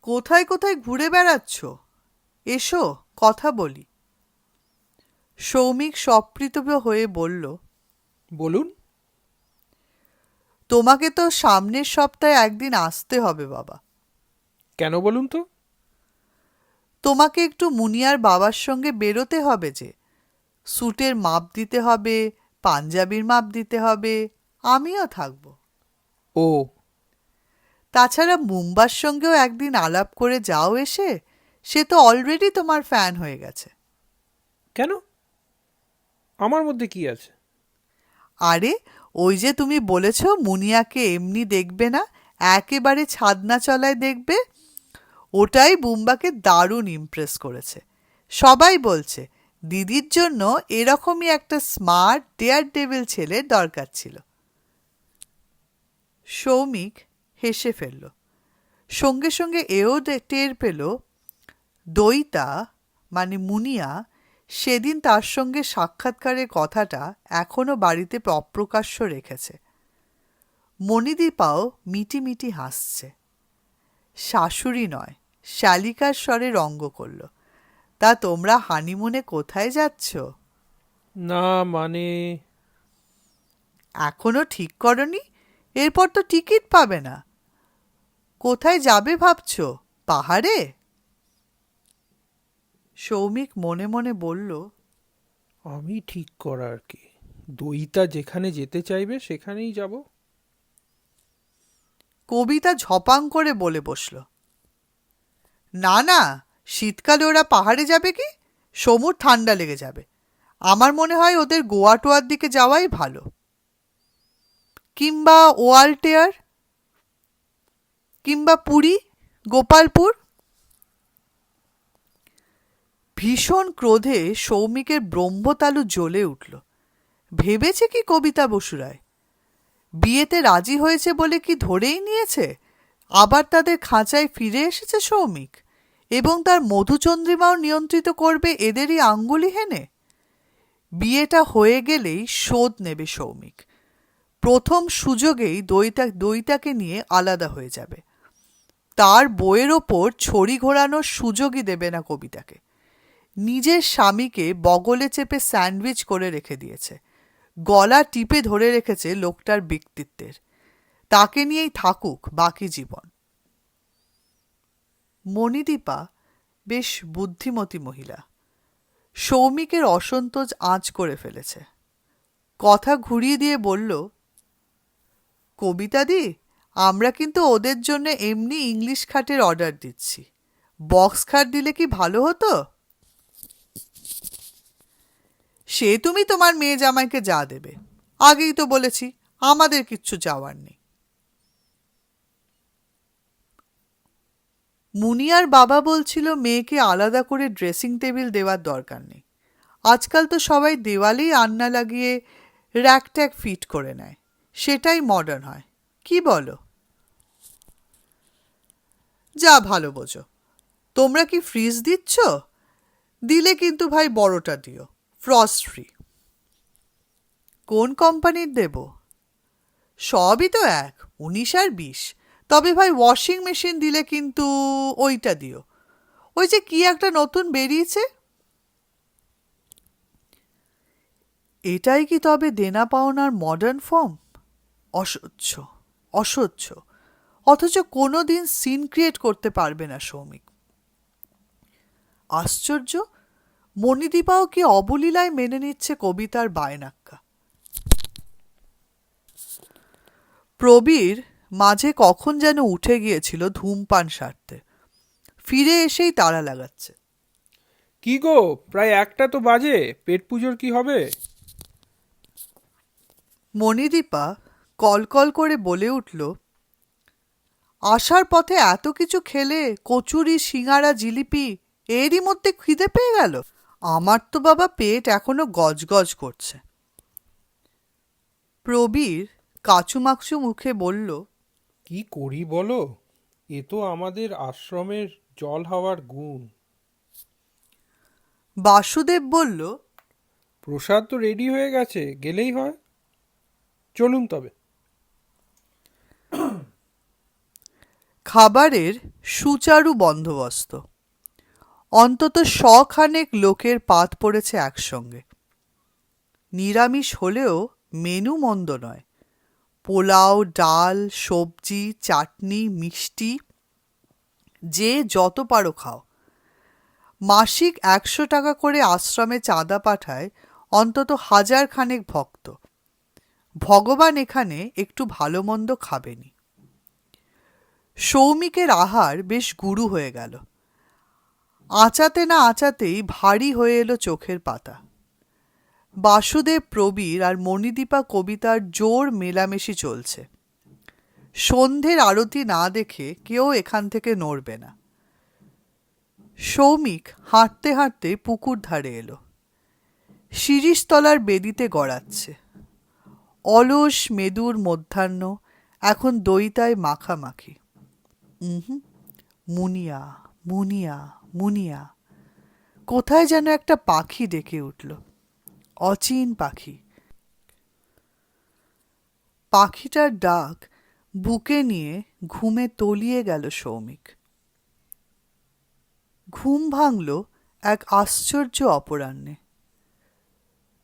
কোথায় কোথায় ঘুরে বেড়াচ্ছ? এসো কথা বলি। সৌমিক সপ্রীতভ হয়ে বলল, বলুন। তোমাকে তো সামনের সপ্তাহে একদিন আসতে হবে বাবা। কেন বলুন তো? তোমাকে একটু মুনিয়ার বাবার সঙ্গে বেরোতে হবে যে। স্যুটের মাপ দিতে হবে, পাঞ্জাবির মাপ দিতে হবে, আমিও থাকবো। ও, তাছাড়া মুম্বার সঙ্গেও একদিন আলাপ করে যাও এসে, সে তো অলরেডি তোমার ফ্যান হয়ে গেছে। কেন? আমার মধ্যে কি আছে? আরে ওই যে তুমি বলেছ মুনিয়াকে এমনি দেখবে না, একেবারে ছাদনা চলায় দেখবে, ওটাই বুম্বাকে দারুণ ইমপ্রেস করেছে। সবাই বলছে দিদির জন্য এরকমই একটা স্মার্ট ডেয়ার ডেভিল ছেলের দরকার ছিল। সৌমিক হেসে ফেলল। সঙ্গে সঙ্গে এও টের পেল দইতা মানে মুনিয়া সেদিন তার সঙ্গে সাক্ষাৎকারের কথাটা এখনো বাড়িতে অপ্রকাশ্য রেখেছে। মণিদীপাও মিটি হাসছে। শাশুড়ি নয়, শালিকার স্বরে রঙ্গ করল, তা তোমরা হানিমুনে কোথায় যাচ্ছ? না মানে, এখনো ঠিক করনি? এরপর তো টিকিট পাবে না। কোথায় যাবে ভাবছ? পাহাড়ে? সৌমিক মনে মনে বলল, আমি ঠিক করার কি, দইতা যেখানে যেতে চাইবে সেখানেই যাব। কবিতা ঝপাং করে বলে বসল, না না, শীতকালে ওরা পাহাড়ে যাবে কি? সমুর ঠান্ডা লেগে যাবে। আমার মনে হয় ওদের গোয়া টোয়ার দিকে যাওয়াই ভালো, কিংবা ওয়ালটেয়ার, কিংবা পুরী, গোপালপুর। ভীষণ ক্রোধে সৌমিকের ব্রহ্মতালু জ্বলে উঠল। ভেবেছে কি কবিতা বসুরায়? বিয়েতে রাজি হয়েছে বলে কি ধরেই নিয়েছে আবার তাদের খাঁচায় ফিরে এসেছে সৌমিক, এবং তার মধুচন্দ্রিমাও নিয়ন্ত্রিত করবে এদেরই আঙ্গুলি হেনে? বিয়েটা হয়ে গেলেই শোধ নেবে সৌমিক। প্রথম সুযোগেই দইতাকে নিয়ে আলাদা হয়ে যাবে। তার বইয়ের ওপর ছড়ি ঘোরানোর সুযোগই দেবে না কবিতাকে। নিজের স্বামীকে বগলে চেপে স্যান্ডউইচ করে রেখে দিয়েছে, গলা টিপে ধরে রেখেছে লোকটার ব্যক্তিত্বের। তাকে নিয়েই থাকুক বাকি জীবন। মণিদীপা বেশ বুদ্ধিমতী মহিলা। সৌমিকের অসন্তোষ আঁচ করে ফেলেছে। কথা ঘুরিয়ে দিয়ে বলল, কবিতাদি, আমরা কিন্তু ওদের জন্য এমনি ইংলিশ খাটের অর্ডার দিচ্ছি। বক্স খাট দিলে কি ভালো হতো? সে তুমি তোমার মেয়ে জামাইকে যা দেবে। আগেই তো বলেছি আমাদের কিচ্ছু চাওয়ার নেই। মুনিয়ার বাবা বলছিল মেয়েকে আলাদা করে ড্রেসিং টেবিল দেওয়ার দরকার নেই। আজকাল তো সবাই দেওয়ালেই আন্না লাগিয়ে র্যাক ট্যাক ফিট করে নেয়, সেটাই মডার্ন হয়। কি বলো? যা ভালো বোঝো। তোমরা কি ফ্রিজ দিচ্ছ? দিলে কিন্তু ভাই বড়টা দিও, ফ্রস্ট ফ্রি। কোন কোম্পানির দেব? সবই তো এক, 19 আর 20। তবে ভাই ওয়াশিং মেশিন দিলে কিন্তু ওইটা দিও, ওই যে কি একটা নতুন বেরিয়েছে। এটাই কি তবে দেনা পাওনার মডার্ন ফর্ম? অসহ্য, অসহ্য। অথচ কোনো দিন সিন ক্রিয়েট করতে পারবে না সৌমিক। আশ্চর্য, মণিদীপাও কি অবলীলায় মেনে নিচ্ছে কবিতার বায়নাক্কা। প্রবীর মাঝে কখন যেন উঠে গিয়েছিল ধূমপান সারতে, ফিরে এসেই তাড়া লাগাচ্ছে। কি গো, প্রায় 1টা তো বাজে, পেট পুজোর কি হবে? মণিদীপা কলকল করে বলে উঠল, আসার পথে এত কিছু খেলে, কচুরি, সিঙাড়া, জিলিপি, এরই মধ্যে খিদে পেয়ে গেল? আমার তো বাবা পেট এখনো গজগজ করছে। প্রবীর কাচুমাকচু মুখে বলল, কি করি বলো, এ তো আমাদের আশ্রমের জল হাওয়ার গুণ। বাসুদেব বলল, প্রসাদ তো রেডি হয়ে গেছে, গেলেই হয়। চলুন তবে। খাবারের সুচারু বন্দোবস্ত। অন্তত 100 লোকের পাত পড়েছে একসঙ্গে। নিরামিষ হলেও মেনু মন্দ নয়। পোলাও, ডাল, সবজি, চাটনি, মিষ্টি, যে যত পারো খাও। মাসিক 100 টাকা করে আশ্রমে চাঁদা পাঠায় অন্তত 1000 ভক্ত। ভগবান এখানে একটু ভালো মন্দ খাবেনি। সৌমিকের আহার বেশ গুরু হয়ে গেল। আঁচাতে না আঁচাতেই ভারী হয়ে এলো চোখের পাতা। বাসুদেব, প্রবীর আর মণিদীপা কবিতার জোর মেলামেশি চলছে। সন্ধ্যের আরতি না দেখে কেউ এখান থেকে নড়বে না। সৌমিক হাঁটতে হাঁটতে পুকুর ধারে এলো। শিরীষতলার বেদিতে গড়াচ্ছে। অলস মেদুর মধ্যাহ্ন এখন দইতায় মাখামাখি। মুনিয়া, মুনিয়া, মুনিয়া। কোথায় যেন একটা পাখি ডেকে উঠল, অচিন পাখি। পাখিটার ডাক বুকে নিয়ে ঘুমে তলিয়ে গেল সৌমিক। ঘুম ভাঙল এক আশ্চর্য অপরাহ্নে।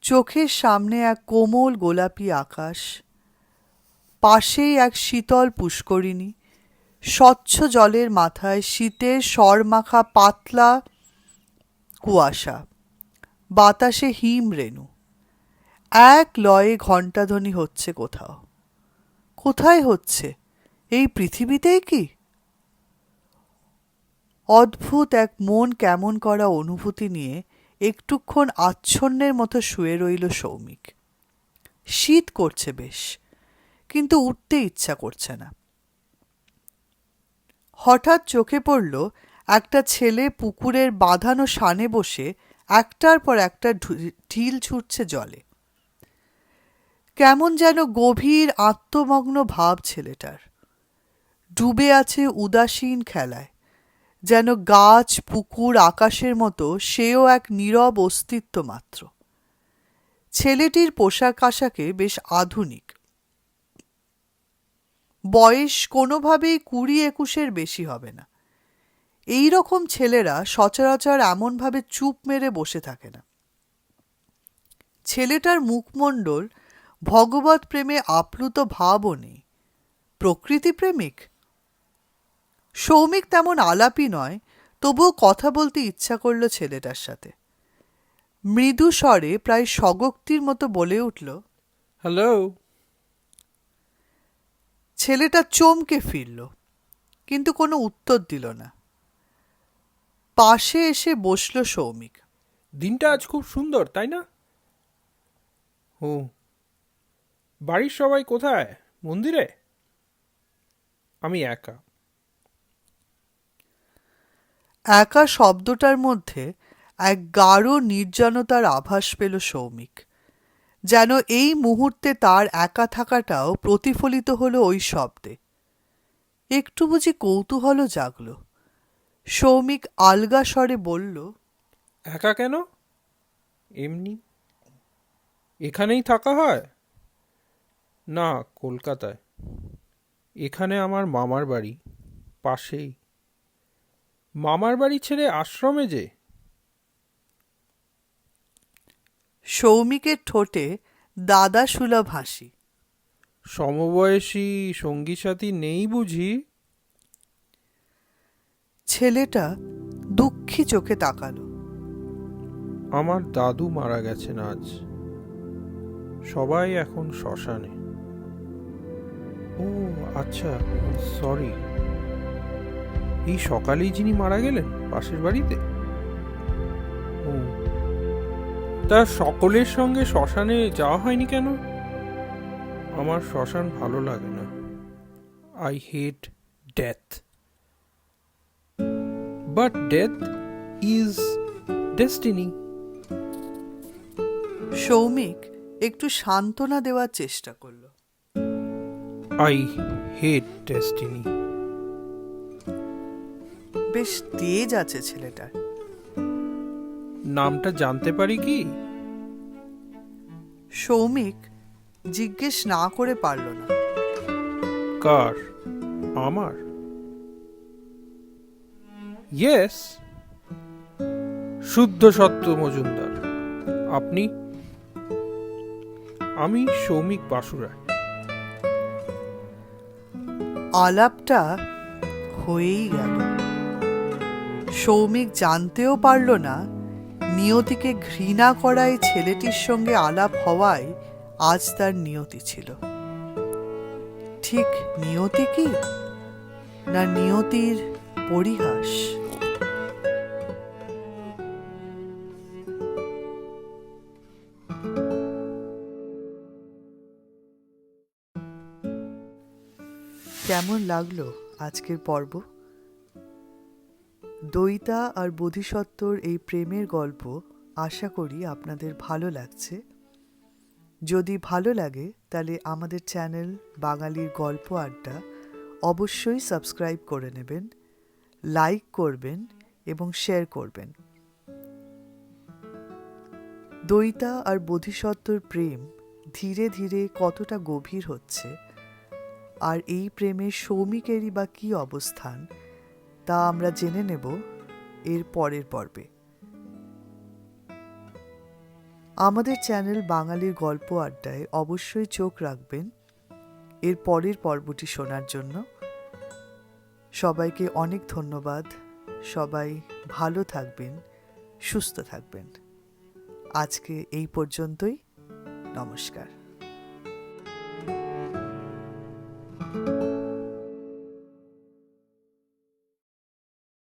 চোখের সামনে এক কোমল গোলাপি আকাশ, পাশেই এক শীতল পুষ্করিণী, স্বচ্ছ জলের মাথায় শীতের সরমাখা পাতলা কুয়াশা, বাতাসে হিম রেণু। এক লয়ে ঘণ্টাধ্বনি হচ্ছে কোথাও। কোথায় হচ্ছে? এই পৃথিবীতেই কি? অদ্ভুত এক মন কেমন করা অনুভূতি নিয়ে একটুক্ষণ আচ্ছন্নের মতো শুয়ে রইল সৌমিক। শীত করছে বেশ, কিন্তু উঠতে ইচ্ছা করছে না। হঠাৎ চোখে পড়ল একটা ছেলে পুকুরের বাঁধানো শানে বসে একটার পর একটা ঢিল ছুটছে জলে। কেমন যেন গভীর আত্মমগ্ন ভাব ছেলেটার। ডুবে আছে উদাসীন খেলায়, যেন গাছ, পুকুর, আকাশের মতো সেও এক নীরব অস্তিত্ব মাত্র। ছেলেটির পোশাক আশাকে বেশ আধুনিক। বয়স কোনোভাবেই 20-21-এর বেশি হবে না। এই রকম ছেলেরা সচরাচর এমনভাবে চুপ মেরে বসে থাকে না। ছেলেটার মুখমণ্ডল ভগবত প্রেমে আপ্লুত ভাবও নেই। প্রকৃতিপ্রেমিক? সৌমিক তেমন আলাপি নয়, তবুও কথা বলতে ইচ্ছা করল ছেলেটার সাথে। মৃদু স্বরে প্রায় স্বগক্তির মতো বলে উঠল, হ্যালো। ছেলেটা চমকে ফিরল, কিন্তু কোনো উত্তর দিল না। পাশে এসে বসল সৌমিক। দিনটা আজ খুব সুন্দর, তাই না? ও, বাড়ির সবাই কোথায়? মন্দিরে? আমি একা। একা শব্দটার মধ্যে এক গাঢ় নির্জনতার আভাস পেল সৌমিক। যেন এই মুহূর্তে তার একা থাকাটাও প্রতিফলিত হলো ওই শব্দে। একটু বুঝি কৌতূহলও জাগল। সৌমিক আলগা স্বরে বলল, একা কেন? এমনি। এখানেই থাকা হয়? না, কলকাতায়। এখানে আমার মামার বাড়ি, পাশেই। মামার বাড়ি ছেড়ে আশ্রমে যে। সৌমিকের ঠোঁটে দাদা সুলভ হাসি। সমবয়সী সঙ্গী সাথী নেই বুঝি? ছেলেটা দুঃখী চোখে তাকালো। আমার দাদু মারা গেছেন আজ। সবাই এখন শ্মশানে। ও আচ্ছা, সরি। এই সকালেই যিনি মারা গেলেন পাশের বাড়িতে? ও, তা সকলের সঙ্গে শ্মশানে যাওয়া হয়নি কেন? আমার শ্মশান ভালো লাগে না। I hate death, but death is destiny. Soumik একটু সান্ত্বনা দেওয়ার চেষ্টা করলো। I hate destiny. বেশ তেজ আছে ছেলেটার। নামটা জানতে পারি কি? সৌমিক জিজ্ঞেস না করে পারল না। কার? আমার? ইয়েস, শুদ্ধ সত্য মজুমদার। আপনি? আমি সৌমিক বাসুরায়। আলাপটা হয়েই গেল। সৌমিক জানতেও পারল না নিয়তিকে ঘৃণা করায় ছেলেটির সঙ্গে আলাপ হওয়ায় আজ তার নিয়তি ছিল। ঠিক নিয়তি কি, না নিয়তির পরিহাস? কেমন লাগলো আজকের পর্ব? দয়িতা আর বোধিসত্ত্বর এই প্রেমের গল্প আশা করি আপনাদের ভালো লাগছে। যদি ভালো লাগে তাহলে আমাদের চ্যানেল বাঙালির গল্প আড্ডা অবশ্যই সাবস্ক্রাইব করে নেবেন, লাইক করবেন এবং শেয়ার করবেন। দয়িতা আর বোধিসত্ত্বর প্রেম ধীরে ধীরে কতটা গভীর হচ্ছে, আর এই প্রেমে সৌমিকেরই বা কী অবস্থান, তা আমরা জেনে নেব এর পরের পর্বে। আমাদের চ্যানেল বাঙালির গল্প আড্ডায় অবশ্যই চোখ রাখবেন এর পরের পর্বটি শোনার জন্য। সবাইকে অনেক ধন্যবাদ। সবাই ভালো থাকবেন, সুস্থ থাকবেন। আজকে এই পর্যন্তই। নমস্কার।